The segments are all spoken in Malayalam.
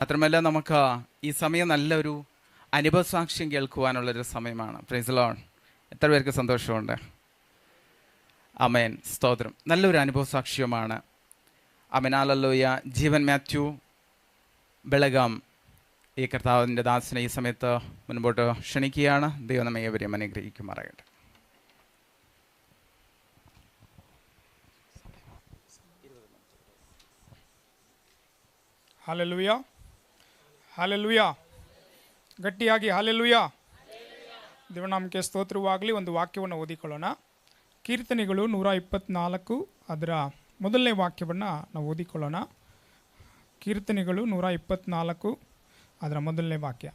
മാത്രമല്ല നമുക്ക് ഈ സമയം നല്ലൊരു അനുഭവസാക്ഷ്യം കേൾക്കുവാനുള്ളൊരു സമയമാണ്. Praise lord. എത്ര പേർക്ക് സന്തോഷമുണ്ട്? ആമേൻ, സ്തോത്രം. നല്ലൊരു അനുഭവസാക്ഷ്യമാണ്. ആമേൻ, ഹല്ലേലൂയ. ജീവൻ മാത്യു ബെളഗാം ഈ കർത്താവിൻ്റെ ദാസനെ ഈ സമയത്ത് മുൻപോട്ട് ക്ഷണിക്കുകയാണ്. ദൈവം നമ്മെ ഏവരെയും അനുഗ്രഹിക്കുമാറാകട്ടെ. Hallelujah, hallelujah. ಗಟ್ಟಿಯಾಗಿ ಹಾಲೆಲೂಯ. ದೇವನಾಮಕ್ಕೆ ಸ್ತೋತ್ರವಾಗಲಿ. ಒಂದು ವಾಕ್ಯವನ್ನು ಓದಿಕೊಳ್ಳೋಣ. ಕೀರ್ತನೆಗಳು 124 ಅದರ ಮೊದಲನೇ ವಾಕ್ಯವನ್ನು ನಾವು ಓದಿಕೊಳ್ಳೋಣ. ಕೀರ್ತನೆಗಳು 124 ಅದರ ಮೊದಲನೇ ವಾಕ್ಯ.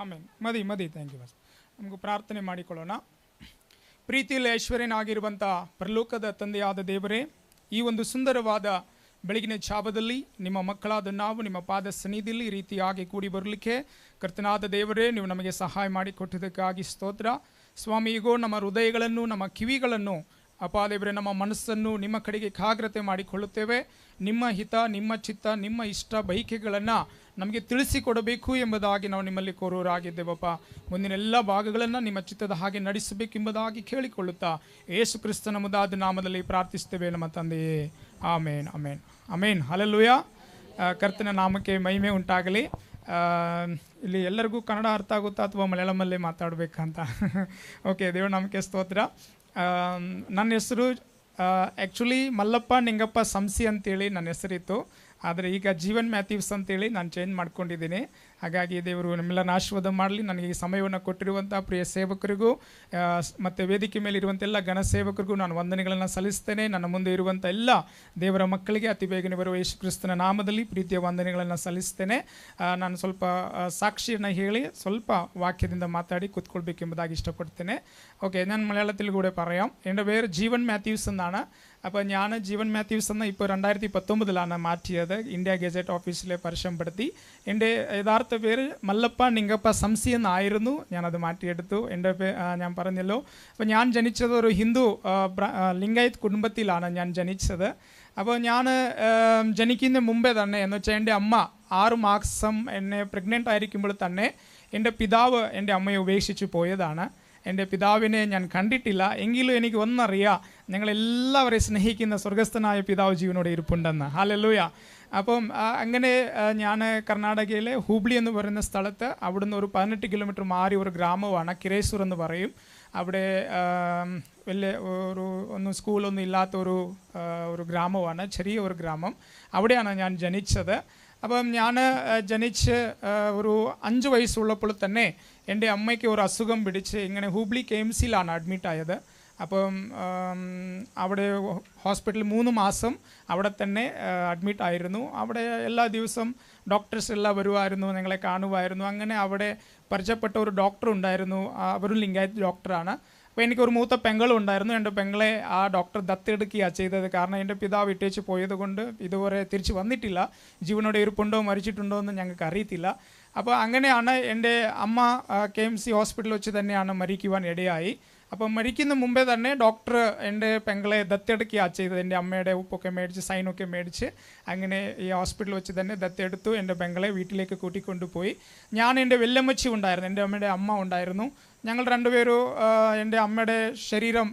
ಆಮೇನ್. ಮದಿ ಥ್ಯಾಂಕ್ ಯು ಬಸ್. ನಮಗೂ ಪ್ರಾರ್ಥನೆ ಮಾಡಿಕೊಳ್ಳೋಣ. ಪ್ರೀತಿಯಲ್ಲಿ ಐಶ್ವರ್ಯನಾಗಿರುವಂಥ ಪರಲೋಕದ ತಂದೆಯಾದ ದೇವರೇ, ಈ ಒಂದು ಸುಂದರವಾದ ಬೆಳಗಿನ ಛಾಪದಲ್ಲಿ ನಿಮ್ಮ ಮಕ್ಕಳಾದ ನಾವು ನಿಮ್ಮ ಪಾದ ಸನ್ನಿಧಿಯಲ್ಲಿ ಈ ರೀತಿಯಾಗಿ ಕೂಡಿ ಬರಲಿಕ್ಕೆ ಕರ್ತನಾದ ದೇವರೇ, ನೀವು ನಮಗೆ ಸಹಾಯ ಮಾಡಿಕೊಟ್ಟಿದ್ದಕ್ಕಾಗಿ ಸ್ತೋತ್ರ ಸ್ವಾಮಿ. ಈಗೋ ನಮ್ಮ ಹೃದಯಗಳನ್ನು, ನಮ್ಮ ಕಿವಿಗಳನ್ನು, ಅಪ್ಪ ದೇವರೇ, ನಮ್ಮ ಮನಸ್ಸನ್ನು ನಿಮ್ಮ ಕಡೆಗೆ ಏಕಾಗ್ರತೆ ಮಾಡಿಕೊಳ್ಳುತ್ತೇವೆ. ನಿಮ್ಮ ಹಿತ, ನಿಮ್ಮ ಚಿತ್ತ, ನಿಮ್ಮ ಇಷ್ಟ ಬಯಕೆಗಳನ್ನು ನಮಗೆ ತಿಳಿಸಿಕೊಡಬೇಕು ಎಂಬುದಾಗಿ ನಾವು ನಿಮ್ಮಲ್ಲಿ ಕೋರೋರಾಗಿದ್ದೇವಪ್ಪ. ಮುಂದಿನ ಎಲ್ಲ ಭಾಗಗಳನ್ನು ನಿಮ್ಮ ಚಿತ್ತದ ಹಾಗೆ ನಡೆಸಬೇಕೆಂಬುದಾಗಿ ಕೇಳಿಕೊಳ್ಳುತ್ತಾ ಯೇಸು ಕ್ರಿಸ್ತನ ಮುದಾದ ನಾಮದಲ್ಲಿ ಪ್ರಾರ್ಥಿಸ್ತೇವೆ ನಮ್ಮ ತಂದೆಯೇ. ಆಮೇನ್, ಆಮೇನ್, ಆಮೇನ್. ಹಲ್ಲೆಲೂಯ. ಕರ್ತನ ನಾಮಕ್ಕೆ ಮಹಿಮೆ ಉಂಟಾಗಲಿ. ಇಲ್ಲಿ ಎಲ್ಲರಿಗೂ ಕನ್ನಡ ಅರ್ಥ ಆಗುತ್ತಾ ಅಥವಾ ಮಲಯಾಳಮಲ್ಲೇ ಮಾತಾಡಬೇಕಂತ? ಓಕೆ, ದೇವ್ರ ನಾಮಕ್ಕೆ ಸ್ತೋತ್ರ. ನನ್ನ ಹೆಸರು ಆ್ಯಕ್ಚುಲಿ ಮಲ್ಲಪ್ಪ ನಿಂಗಪ್ಪ ಸಂಸಿ ಅಂತೇಳಿ ನನ್ನ ಹೆಸರಿತ್ತು. ಆದರೆ ಈಗ ಜೀವನ್ ಮ್ಯಾಥ್ಯೂಸ್ ಅಂತೇಳಿ ನಾನು ಚೇಂಜ್ ಮಾಡ್ಕೊಂಡಿದ್ದೀನಿ. ಹಾಗಾಗಿ ದೇವರು ನಮ್ಮೆಲ್ಲರನ್ನ ಆಶೀರ್ವಾದ ಮಾಡಲಿ. ನನಗೆ ಈ ಸಮಯವನ್ನು ಕೊಟ್ಟಿರುವಂಥ ಪ್ರಿಯ ಸೇವಕರಿಗೂ ಮತ್ತು ವೇದಿಕೆ ಮೇಲೆ ಇರುವಂಥ ಗಣ ಸೇವಕರಿಗೂ ನಾನು ವಂದನೆಗಳನ್ನು ಸಲ್ಲಿಸ್ತೇನೆ. ನನ್ನ ಮುಂದೆ ಇರುವಂಥ ಎಲ್ಲ ದೇವರ ಮಕ್ಕಳಿಗೆ ಅತಿ ಬೇಗನೆ ಬರುವ ಯೇಸು ಕ್ರಿಸ್ತನ ನಾಮದಲ್ಲಿ ಪ್ರೀತಿಯ ವಂದನೆಗಳನ್ನು ಸಲ್ಲಿಸ್ತೇನೆ. ನಾನು ಸ್ವಲ್ಪ ಸಾಕ್ಷಿಯನ್ನು ಹೇಳಿ ಸ್ವಲ್ಪ വാക്യದಿಂದ മാറ്റാടി കൂത്തൊള്ളിക്കുമ്പോഴാക്കി ഇഷ്ടപ്പെടുത്തേനെ. ഓക്കെ, ഞാൻ മലയാളത്തിൽ കൂടെ പറയാം. എൻ്റെ പേര് ജീവൻ മാത്യൂസ് എന്നാണ്. അപ്പോൾ ഞാൻ ജീവൻ മാത്യൂസ് എന്ന ഇപ്പോൾ 2019 മാറ്റിയത്. ഇന്ത്യ ഗസറ്റ് ഓഫീസിലെ പരസ്യപ്പെടുത്തി. എൻ്റെ യഥാർത്ഥ പേര് മല്ലപ്പ നിങ്കപ്പ സംസി എന്നായിരുന്നു. ഞാനത് മാറ്റിയെടുത്തു. എൻ്റെ ഞാൻ പറഞ്ഞല്ലോ. അപ്പോൾ ഞാൻ ജനിച്ചത് ഒരു ഹിന്ദു ലിംഗായത്ത് കുടുംബത്തിലാണ് ഞാൻ ജനിച്ചത്. അപ്പോൾ ഞാൻ ജനിക്കുന്ന മുമ്പേ തന്നെ എന്ന് വെച്ചാൽ എൻ്റെ അമ്മ 6 മാസം എന്നെ പ്രഗ്നൻ്റ് ആയിരിക്കുമ്പോൾ തന്നെ എൻ്റെ പിതാവ് എൻ്റെ അമ്മയെ ഉപേക്ഷിച്ച് പോയതാണ്. എൻ്റെ പിതാവിനെ ഞാൻ കണ്ടിട്ടില്ല. എങ്കിലും എനിക്ക് ഒന്നറിയാം, ഞങ്ങളെല്ലാവരെയും സ്നേഹിക്കുന്ന സ്വർഗസ്ഥനായ പിതാവ് ജീവനോടെ ഇരിപ്പുണ്ടെന്ന്. ഹല്ലേലൂയ. അപ്പം അങ്ങനെ ഞാൻ കർണാടകയിലെ ഹൂബ്ലി എന്ന് പറയുന്ന സ്ഥലത്ത്, അവിടുന്ന് ഒരു 18 കിലോമീറ്റർ മാറി ഒരു ഗ്രാമമാണ് കിരേസൂർ എന്ന് പറയും. അവിടെ വലിയ ഒന്നും സ്കൂളൊന്നും ഇല്ലാത്ത ഒരു ഗ്രാമമാണ്, ചെറിയ ഒരു ഗ്രാമം. അവിടെയാണ് ഞാൻ ജനിച്ചത്. അപ്പം ഞാൻ ജനിച്ച് ഒരു 5 വയസ്സുള്ളപ്പോൾ തന്നെ എൻ്റെ അമ്മയ്ക്ക് ഒരു അസുഖം പിടിച്ച് ഇങ്ങനെ ഹൂബ്ലി KMCയിലാണ് അഡ്മിറ്റായത്. അപ്പം അവിടെ ഹോസ്പിറ്റലിൽ 3 മാസം അവിടെ തന്നെ അഡ്മിറ്റായിരുന്നു. അവിടെ എല്ലാ ദിവസവും ഡോക്ടേഴ്സ് എല്ലാം വരുമായിരുന്നു, ഞങ്ങളെ കാണുമായിരുന്നു. അങ്ങനെ അവിടെ പരിചയപ്പെട്ട ഒരു ഡോക്ടർ ഉണ്ടായിരുന്നു. അവരും ലിംഗായത്ത് ഡോക്ടറാണ്. അപ്പോൾ എനിക്കൊരു മൂത്ത പെങ്ങളും ഉണ്ടായിരുന്നു. എൻ്റെ പെങ്ങളെ ആ ഡോക്ടർ ദത്തെടുക്കുകയാണ് ചെയ്തത്. കാരണം എൻ്റെ പിതാവ് ഇട്ടേച്ച് പോയത് കൊണ്ട് ഇതുവരെ തിരിച്ച് വന്നിട്ടില്ല. ജീവനോടെ ഇരിപ്പുണ്ടോ മരിച്ചിട്ടുണ്ടോ എന്ന് ഞങ്ങൾക്ക് അറിയത്തില്ല. അപ്പോൾ അങ്ങനെയാണ് എൻ്റെ അമ്മ KMC ഹോസ്പിറ്റലിൽ വെച്ച് തന്നെയാണ് മരിക്കുവാൻ ഇടയായി. അപ്പം മരിക്കുന്ന മുമ്പേ തന്നെ ഡോക്ടർ എൻ്റെ പെങ്ങളെ ദത്തെടുക്കുകയാണ് ചെയ്തത്. എൻ്റെ അമ്മയുടെ ഉപ്പൊക്കെ മേടിച്ച് സൈനൊക്കെ മേടിച്ച് അങ്ങനെ ഈ ഹോസ്പിറ്റലിൽ വെച്ച് തന്നെ ദത്തെടുത്തു. എൻ്റെ പെങ്ങളെ വീട്ടിലേക്ക് കൂട്ടിക്കൊണ്ടുപോയി. ഞാൻ എൻ്റെ വെല്ലമ്മച്ചി ഉണ്ടായിരുന്നു, എൻ്റെ അമ്മയുടെ അമ്മ ഉണ്ടായിരുന്നു. ഞങ്ങൾ രണ്ടുപേരും എൻ്റെ അമ്മയുടെ ശരീരം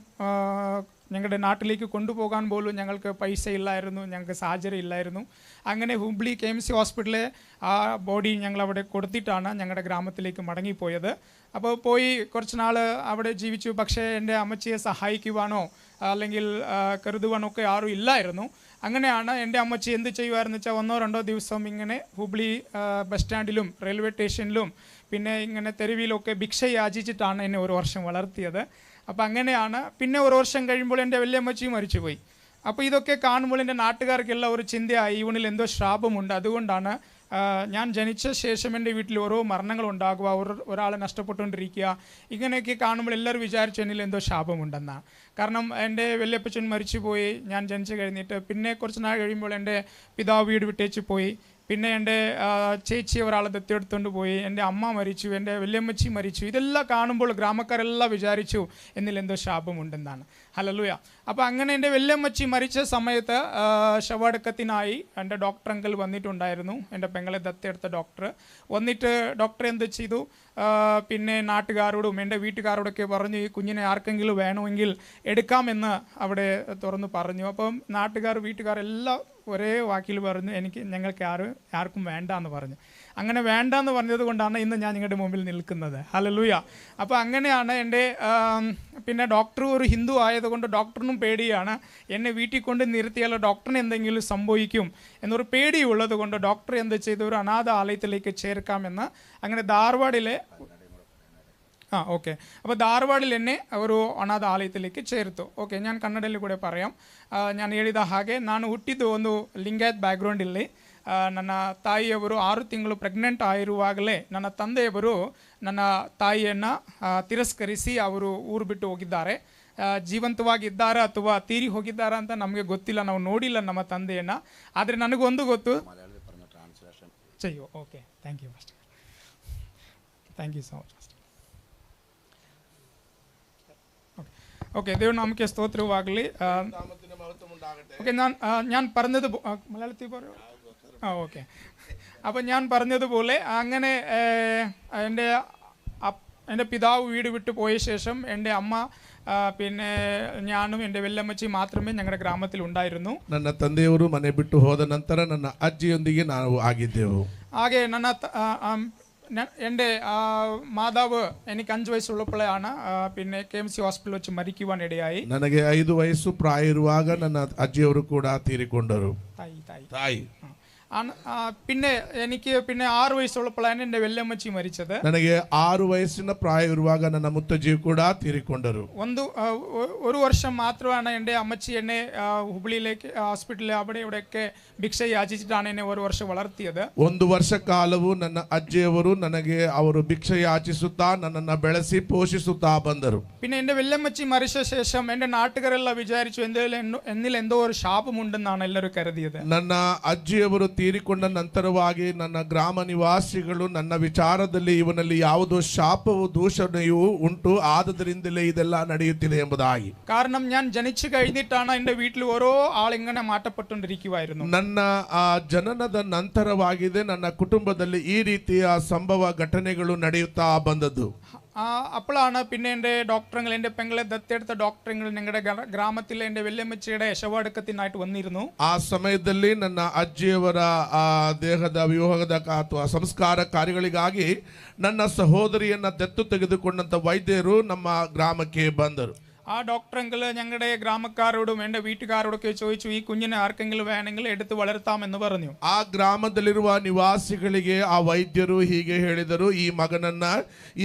ഞങ്ങളുടെ നാട്ടിലേക്ക് കൊണ്ടുപോകാൻ പോലും ഞങ്ങൾക്ക് പൈസ ഇല്ലായിരുന്നു, ഞങ്ങൾക്ക് സാഹചര്യം ഇല്ലായിരുന്നു. അങ്ങനെ ഹൂബ്ലി KMC ഹോസ്പിറ്റലിലെ ആ ബോഡി ഞങ്ങളവിടെ കൊടുത്തിട്ടാണ് ഞങ്ങളുടെ ഗ്രാമത്തിലേക്ക് മടങ്ങിപ്പോയത്. അപ്പോൾ പോയി കുറച്ച് നാൾ അവിടെ ജീവിച്ചു. പക്ഷേ എൻ്റെ അമ്മച്ചിയെ സഹായിക്കുവാനോ അല്ലെങ്കിൽ കരുതുവാനോ ഒക്കെ ആരും ഇല്ലായിരുന്നു. അങ്ങനെയാണ് എൻ്റെ അമ്മച്ചി എന്ത് ചെയ്യുമായിരുന്നു വെച്ചാൽ 1-2 ദിവസം ഇങ്ങനെ ഹൂബ്ലി ബസ് സ്റ്റാൻഡിലും റെയിൽവേ സ്റ്റേഷനിലും പിന്നെ ഇങ്ങനെ തെരുവിലൊക്കെ ഭിക്ഷ യാചിച്ചിട്ടാണ് എന്നെ 1 വർഷം വളർത്തിയത്. അപ്പോൾ അങ്ങനെയാണ്. പിന്നെ 1 വർഷം കഴിയുമ്പോൾ എൻ്റെ വല്യമ്മച്ചിയും മരിച്ചുപോയി. അപ്പോൾ ഇതൊക്കെ കാണുമ്പോൾ എൻ്റെ നാട്ടുകാർക്കെല്ലാം ഒരു ചിന്തയായി, ഇവണിൽ എന്തോ ശാപമുണ്ട്. അതുകൊണ്ടാണ് ഞാൻ ജനിച്ച ശേഷം എൻ്റെ വീട്ടിൽ ഓരോ മരണങ്ങൾ ഉണ്ടാകുക, ഒരാളെ നഷ്ടപ്പെട്ടുകൊണ്ടിരിക്കുക, ഇങ്ങനെയൊക്കെ കാണുമ്പോൾ എല്ലാവരും വിചാരിച്ചു എന്നിൽ എന്തോ ശാപമുണ്ടെന്നാണ്. കാരണം എൻ്റെ വല്യപ്പച്ചൻ മരിച്ചുപോയി ഞാൻ ജനിച്ചു കഴിഞ്ഞിട്ട്. പിന്നെ കുറച്ച് നാൾ കഴിയുമ്പോൾ എൻ്റെ പിതാവ് വീട് വിട്ടേച്ച് പോയി. പിന്നെ എൻ്റെ ചേച്ചി ഒരാളെ ദത്തെടുത്തുകൊണ്ട് പോയി. എൻ്റെ അമ്മ മരിച്ചു, എൻ്റെ വല്യമ്മച്ചി മരിച്ചു. ഇതെല്ലാം കാണുമ്പോൾ ഗ്രാമക്കാരെല്ലാം വിചാരിച്ചു എന്നിൽ എന്തോ ശാപമുണ്ടെന്നാണ്. ഹല്ലേലൂയ. അപ്പോൾ അങ്ങനെ എൻ്റെ വല്യമ്മച്ചി മരിച്ച സമയത്ത് ശവടക്കത്തിനായി എൻ്റെ ഡോക്ടർ അങ്കിൾ വന്നിട്ടുണ്ടായിരുന്നു. എൻ്റെ പെങ്ങളെ ദത്തെടുത്ത ഡോക്ടർ വന്നിട്ട് ഡോക്ടർ എന്ത് ചെയ്തു, പിന്നെ നാട്ടുകാരോടും എൻ്റെ വീട്ടുകാരോടൊക്കെ പറഞ്ഞു ഈ കുഞ്ഞിനെ ആർക്കെങ്കിലും വേണമെങ്കിൽ എടുക്കാമെന്ന് അവിടെ തുറന്ന് പറഞ്ഞു. അപ്പം നാട്ടുകാർ വീട്ടുകാരെല്ലാം ഒരേ വാക്കിൽ പറഞ്ഞു ഞങ്ങൾക്ക് ആർക്കും വേണ്ട എന്ന് പറഞ്ഞു. അങ്ങനെ വേണ്ട എന്ന് പറഞ്ഞത് കൊണ്ടാണ് ഇന്ന് ഞാൻ നിങ്ങളുടെ മുമ്പിൽ നിൽക്കുന്നത്. ഹല്ലേലൂയ. അപ്പോൾ അങ്ങനെയാണ് എൻ്റെ പിന്നെ ഡോക്ടർ ഒരു ഹിന്ദു ആയതുകൊണ്ട് ഡോക്ടറിനും പേടിയാണ്. എന്നെ വീട്ടിൽ കൊണ്ട് നിർത്തിയാൽ ഡോക്ടറിന് എന്തെങ്കിലും സംഭവിക്കും എന്നൊരു പേടിയുള്ളത് കൊണ്ട് ഡോക്ടർ എന്ത് ചെയ്തു, ഒരു അനാഥ ആലയത്തിലേക്ക് ചേർക്കാമെന്ന് അങ്ങനെ ധാർവാഡിലെ ഓക്കെ. അപ്പോൾ ಧಾರವಾಡಲ್ಲಿ ಎನ್ನೆ ಅವರು ಅನಾಥ ಆಲಯಕ್ಕೆ ಸೇರಿತು. ಓಕೆ, ನಾನು ಕನ್ನಡದಲ್ಲಿ ಕೂಡ പറയാം. ನಾನು ಹೇಳಿದ ಹಾಗೆ ನಾನು ಹುಟ್ಟಿದ್ದು ಒಂದು ಲಿಂಗಾಯತ್ ಬ್ಯಾಕ್ಗ್ರೌಂಡಲ್ಲಿ. ನನ್ನ ತಾಯಿಯವರು 6 ತಿಂಗಳು ಪ್ರೆಗ್ನೆಂಟ್ ಆಗಿರುವಾಗಲೇ ನನ್ನ ತಂದೆಯವರು ನನ್ನ ತಾಯಿಯನ್ನು ತಿರಸ್ಕರಿಸಿ ಅವರು ಊರು ಬಿಟ್ಟು ಹೋಗಿದ್ದಾರೆ. ಜೀವಂತವಾಗಿದ್ದಾರಾ ಅಥವಾ ತೀರಿ ಹೋಗಿದ್ದಾರಾ ಅಂತ ನಮಗೆ ಗೊತ್ತಿಲ್ಲ, ನಾವು ನೋಡಿಲ್ಲ ನಮ್ಮ ತಂದೆಯನ್ನು. ಆದರೆ ನನಗೊಂದು ಗೊತ್ತು. ಚಯ್ಯೋ okay, thank you first, thank you so much. Okay, ദൈവം നമുക്ക് സ്തോത്രവാകലി. ഓക്കെ, ഞാൻ പറഞ്ഞത് മലയാളത്തിൽ പറയൂ. ഓക്കെ, അപ്പം ഞാൻ പറഞ്ഞതുപോലെ അങ്ങനെ എൻ്റെ പിതാവ് വീട് വിട്ടു പോയ ശേഷം എൻ്റെ അമ്മ പിന്നെ ഞാനും എൻ്റെ വെല്ലമ്മച്ചി മാത്രമേ ഞങ്ങളുടെ ഗ്രാമത്തിൽ ഉണ്ടായിരുന്നു. ನನ್ನ ತಂದೆಯವರು ಮನೆ ಬಿಟ್ಟು ಹೋದ ನಂತರ ನನ್ನ ಅಜ್ಜಿಯೊಂದಿಗೆ ನಾವು ಆಗಿದ್ದೆವು. ಹಾಗೆ എൻ്റെ മാതാവ് എനിക്ക് 5 വയസ്സുള്ളപ്പോഴാണ് പിന്നെ KMC ഹോസ്പിറ്റൽ വെച്ച് മരിക്കുവാനിടയായി. ನನಗೆ 5 ವಯಸ್ಸು ಪ್ರಾಯ ಇರುವಾಗ ನನ್ನ ಅಜ್ಜಿಯವರು ಕೂಡ ತೀರಿಕೊಂಡರು. ತಾಯಿ പിന്നെ എനിക്ക് 6 വയസ്സുള്ളപ്പോഴാണ് എൻ്റെ വെല്ലമ്മച്ചി മരിച്ചത്. ನನಗೆ 6 ವಯಸ್ಸಿನ ಪ್ರಾಯ ಇರುವಾಗ ನನ್ನ ಮುತ್ತಜ್ಜಿ ಕೂಡ ತೀರಿಕೊಂಡರು. ഒരു വർഷം മാത്രമാണ് എൻ്റെ അമ്മച്ചി എന്നെ ಹುಬ್ಳಿയിലേക്ക് ಹಾಸ್ಪಿಟಲ್ അവിടെ ഇവിടെയൊക്കെ ഭിക്ഷ യാചിച്ചിട്ടാണ് എന്നെ ഒരു വർഷം വളർത്തിയത്. 1 ವರ್ಷ ಕಾಲವು ನನ್ನ ಅಜ್ಜಿಯವರು ನನಗೆ ಅವರು ಭಿಕ್ಷೆ ಯಾಚಿಸುತ್ತಾ ನನ್ನನ್ನು ಬೆಳೆಸಿ ಪೋಷಿಸುತ್ತಾ ಬಂದರು. പിന്നെ എൻ്റെ വെല്ലമ്മച്ചി മരിച്ച ശേഷം എൻ്റെ നാട്ടുകാരെല്ലാം വിചാരിച്ചു എന്നിൽ എന്തോ ഒരു ശാപമുണ്ടെന്നാണ് എല്ലാവരും കരുതിയത്. ನನ್ನ ಅಜ್ಜಿಯವರು ತೀರಿಕೊಂಡ ನಂತರವಾಗಿ ನನ್ನ ಗ್ರಾಮ ನಿವಾಸಿಗಳು ನನ್ನ ವಿಚಾರದಲ್ಲಿ ಇವನಲ್ಲಿ ಯಾವುದೋ ಶಾಪವು ದೂಷಣೆಯೂ ಉಂಟು, ಆದದರಿಂದಲೇ ಇದೆಲ್ಲ ನಡೆಯುತ್ತಿದೆ ಎಂಬುದಾಗಿ. കാരണം ഞാൻ ജനിച്ചു കഴിഞ്ഞിട്ടാണ് എൻ്റെ വീട്ടിൽ ഓരോ ആളിങ്ങനെ മാറ്റപ്പെട്ടുകൊണ്ടിരിക്കുവായിരുന്നു. ನನ್ನ ಜನನದ ನಂತರವಾಗಿದೆ ನನ್ನ ಕುಟುಂಬದಲ್ಲಿ ಈ ರೀತಿಯ ಸಂಭವ ಘಟನೆಗಳು ನಡೆಯುತ್ತಾ ಬಂದದ್ದು. അപ്പോഴാണ് പിന്നെ എൻ്റെ ഡോക്ടറുകൾ, എൻ്റെ പെങ്ങളെ ദത്തെടുത്ത ഡോക്ടറുകൾ ഞങ്ങളുടെ ഗ്രാമത്തിൽ എൻ്റെ വെല്ലമ്മച്ചിയുടെ ശവടക്കത്തിനായിട്ട് വന്നിരുന്നു. ಆ ಸಮಯದಲ್ಲಿ ನನ್ನ ಅಜ್ಜಿಯವರ ದೇಹದ ವಿಯೋಗದ ಅಥವಾ ಸಂಸ್ಕಾರ ಕಾರ್ಯಗಳಿಗಾಗಿ ನನ್ನ ಸಹೋದರಿಯನ್ನ ದತ್ತು ತೆಗೆದುಕೊಂಡಂತ ವೈದ್ಯರು ನಮ್ಮ ಗ್ರಾಮಕ್ಕೆ ಬಂದರು. ആ ഡോക്ടറെങ്കിൽ ഞങ്ങളുടെ ഗ്രാമക്കാരോടും എൻ്റെ വീട്ടുകാരോടൊക്കെ ചോദിച്ചു ഈ കുഞ്ഞിനെ ആർക്കെങ്കിലും വേണമെങ്കിൽ എടുത്ത് വളർത്താമെന്ന് പറഞ്ഞു. ಆ ಗ್ರಾಮದಲ್ಲಿರುವ ನಿವಾಸಿಗಳಿಗೆ ಆ ವೈದ್ಯರು ಹೀಗೆ ಹೇಳಿದರು, ಈ ಮಗನನ್ನ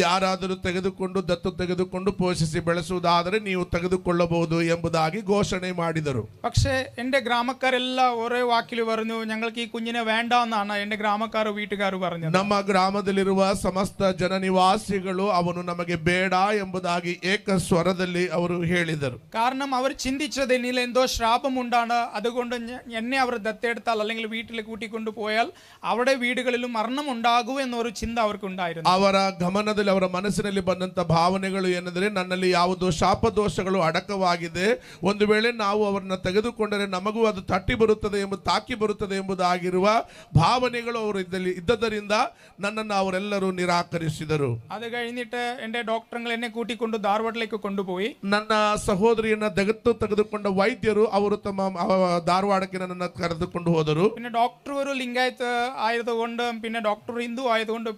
ಯಾರಾದರೂ ತೆಗೆದುಕೊಂಡು ದತ್ತು ತೆಗೆದುಕೊಂಡು ಪೋಷಿಸಿ ಬೆಳೆಸುವುದಾದರೆ ನೀವು ತೆಗೆದುಕೊಳ್ಳಬಹುದು ಎಂಬುದಾಗಿ ಘೋಷಣೆ ಮಾಡಿದರು. പക്ഷേ എൻ്റെ ഗ്രാമക്കാരെല്ലാം ഒരേ വാക്കിൽ പറഞ്ഞു ഞങ്ങൾക്ക് ഈ കുഞ്ഞിനെ വേണ്ട എന്നാണ് എൻ്റെ ഗ്രാമക്കാരും വീട്ടുകാരും പറഞ്ഞത്. ನಮ್ಮ ಗ್ರಾಮದಲ್ಲಿರುವ ಸಮಸ್ತ ಜನ ನಿವಾಸಿಗಳು ಅವನು ನಮಗೆ ಬೇಡ ಎಂಬುದಾಗಿ ಏಕ ಸ್ವರದಲ್ಲಿ ಅವರು ಹೇಳಿದರು. കാരണം അവർ ചിന്തിച്ചത് എന്നിൽ എന്തോ ശാപമുണ്ടാണ്, അതുകൊണ്ട് എന്നെ അവർ ദത്തെടുത്താൽ അല്ലെങ്കിൽ വീട്ടിൽ കൂട്ടിക്കൊണ്ടു പോയാൽ അവിടെ വീടുകളിലും മരണം ഉണ്ടാകൂ എന്നൊരു ചിന്ത അവർക്കുണ്ടായിരുന്നു. ಅವರ ಗಮನದಲ್ಲಿ ಅವರ ಮನಸ್ಸಿನಲ್ಲಿ ಬಂದಂತ ಭಾವನೆಗಳು ಏನೆಂದರೆ ನನ್ನಲ್ಲಿ ಯಾವುದೋ ಶಾಪದೋಷಗಳು ಅಡಕವಾಗಿದೆ, ಒಂದು ವೇಳೆ ನಾವು ಅವರನ್ನ ತೆಗೆದುಕೊಂಡರೆ ನಮಗೂ ಅದು ತಟ್ಟಿ ಬರುತ್ತದೆ ತಾಕಿ ಬರುತ್ತದೆ ಎಂಬುದಾಗಿರುವ ಭಾವನೆಗಳು ಅವರು ಇದ್ದದರಿಂದ ನನ್ನನ್ನು ಅವರೆಲ್ಲರೂ ನಿರಾಕರಿಸಿದರು. ಅದು കഴിഞ്ഞിട്ട് എൻ്റെ ഡോക്ടറുകൾ എന്നെ കൂട്ടിക്കൊണ്ട് ധാರವಾಡലേക്ക് കൊണ്ടുപോയി. ನನ್ನ ಸಹೋದರಿಯನ್ನ ತೆಗೆದುಕೊಂಡ ವೈದ್ಯರು ಅವರು ತಮ್ಮ ಧಾರವಾಡಕ್ಕೆ ನನ್ನನ್ನು ಕರೆದುಕೊಂಡು ಹೋದರು. പിന്നെ ഡോക്ടർ ഒരു ലിംഗായത്ത് ആയതുകൊണ്ട് പിന്നെ ഡോക്ടർ ഹിന്ദു ആയതുകൊണ്ട്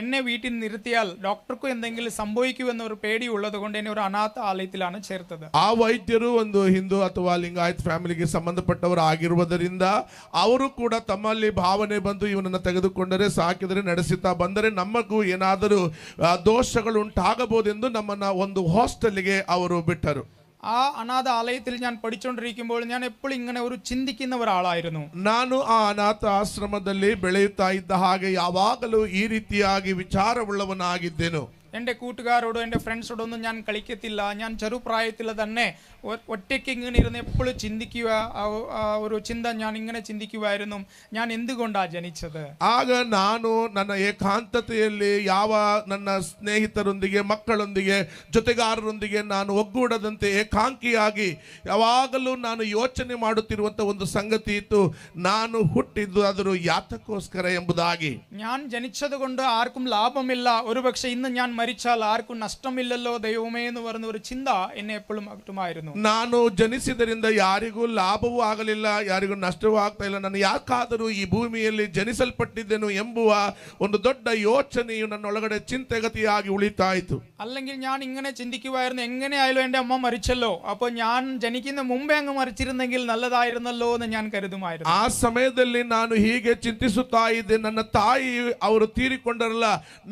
എന്നെ വീട്ടിൽ നിർത്തിയാൽ ഡോക്ടർക്കും എന്തെങ്കിലും സംഭവിക്കുമെന്ന ഒരു പേടി ഉള്ളത് കൊണ്ട് എന്നെ ഒരു അനാഥ ആലയത്തിലാണ് ചേർത്തത്. ಆ ವೈದ್ಯರು ಒಂದು ಹಿಂದೂ ಅಥವಾ ಲಿಂಗಾಯತ್ ಫ್ಯಾಮಿಲಿಗೆ ಸಂಬಂಧಪಟ್ಟವರು ಆಗಿರುವುದರಿಂದ ಅವರು ಕೂಡ ತಮ್ಮಲ್ಲಿ ಭಾವನೆ ಬಂದು ಇವನನ್ನು ತೆಗೆದುಕೊಂಡರೆ ಸಾಕಿದರೆ ನಡೆಸುತ್ತಾ ಬಂದರೆ ನಮಗೂ ಏನಾದರೂ ದೋಷಗಳು ಉಂಟಾಗಬಹುದೆಂದು ನಮ್ಮನ್ನ ಒಂದು ಹಾಸ್ಟೆಲ್ಗೆ ಅವರು ಬಿಟ್ಟರು. ആ അനാഥ ആലയത്തിൽ ഞാൻ പഠിച്ചുകൊണ്ടിരിക്കുമ്പോൾ ഞാൻ എപ്പോഴും ഇങ്ങനെ ഒരു ചിന്തിക്കുന്ന ഒരാളായിരുന്നു. ನಾನು ಆ ಅನಾಥ ಆಶ್ರಮದಲ್ಲಿ ಬೆಳೆಯುತ್ತಾ ಇದ್ದ ಹಾಗೆ ಯಾವಾಗಲೂ ಈ ರೀತಿಯಾಗಿ ವಿಚಾರವುಳ್ಳವನಾಗಿದ್ದೆನು. എൻ്റെ കൂട്ടുകാരോടോ എൻ്റെ ഫ്രണ്ട്സോടൊന്നും ഞാൻ കളിക്കത്തില്ല. ഞാൻ ചെറുപ്രായത്തിൽ തന്നെ ഒറ്റയ്ക്ക് ഇങ്ങനെ ഇരുന്ന് എപ്പോഴും ചിന്തിക്കുക, ഒരു ചിന്ത ഞാൻ ഇങ്ങനെ ചിന്തിക്കുമായിരുന്നു, ഞാൻ എന്തുകൊണ്ടാണ് ജനിച്ചത്. ಆಗ ನಾನು ನನ್ನ ಏಕಾಂತತೆಯಲ್ಲಿ ಯಾವ ನನ್ನ ಸ್ನೇಹಿತರೊಂದಿಗೆ ಮಕ್ಕಳೊಂದಿಗೆ ಜೊತೆಗಾರರೊಂದಿಗೆ ನಾನು ಒಗ್ಗೂಡದಂತೆ ಏಕಾಂಕಿಯಾಗಿ ಯಾವಾಗಲೂ ನಾನು ಯೋಚನೆ ಮಾಡುತ್ತಿರುವಂತ ಒಂದು ಸಂಗತಿ ಇತ್ತು, ನಾನು ಹುಟ್ಟಿದ್ದು ಅದರ ಯಾತಕ್ಕೋಸ್ಕರ ಎಂಬುದಾಗಿ. ഞാൻ ജനിച്ചത് കൊണ്ട് ആർക്കും ലാഭമില്ല, ഒരുപക്ഷെ ഇന്ന് ഞാൻ മരിച്ചാൽ ആർക്കും നഷ്ടമില്ലല്ലോ ദൈവമേ എന്ന് പറഞ്ഞ ഒരു ചിന്ത എന്നെ എപ്പോഴും അകറ്റുമായിരുന്നു. ನಾನು ಜನಿಸಿದರಿಂದ ಯಾರಿಗೂ ಲಾಭವೂ ಆಗಲಿಲ್ಲ, ಯಾರಿಗೂ ನಷ್ಟವೂ ಆಗ್ತಾ ಇಲ್ಲ, ನಾನು ಯಾಕಾದರೂ ಈ ಭೂಮಿಯಲ್ಲಿ ಜನಿಸಲ್ಪಟ್ಟಿದ್ದೆನು ಎಂಬುವ ಒಂದು ದೊಡ್ಡ ಯೋಚನೆಯು ನನ್ನೊಳಗಡೆ ಚಿಂತೆಗತಿಯಾಗಿ ಉಳಿತಾಯಿತು. അല്ലെങ്കിൽ ഞാൻ ഇങ്ങനെ ചിന്തിക്കുമായിരുന്നു, എങ്ങനെയായാലും എൻ്റെ അമ്മ മരിച്ചല്ലോ, അപ്പോൾ ഞാൻ ജനിക്കുന്ന മുമ്പേ അങ്ങ് മരിച്ചിരുന്നെങ്കിൽ നല്ലതായിരുന്നല്ലോ എന്ന് ഞാൻ കരുതുമായിരുന്നു. ಆ ಸಮಯದಲ್ಲಿ ನಾನು ಹೀಗೆ ಚಿಂತಿಸುತ್ತಾ ಇದ್ದೆ, ನನ್ನ ತಾಯಿ ಅವರು ತೀರಿಕೊಂಡರಲ್ಲ,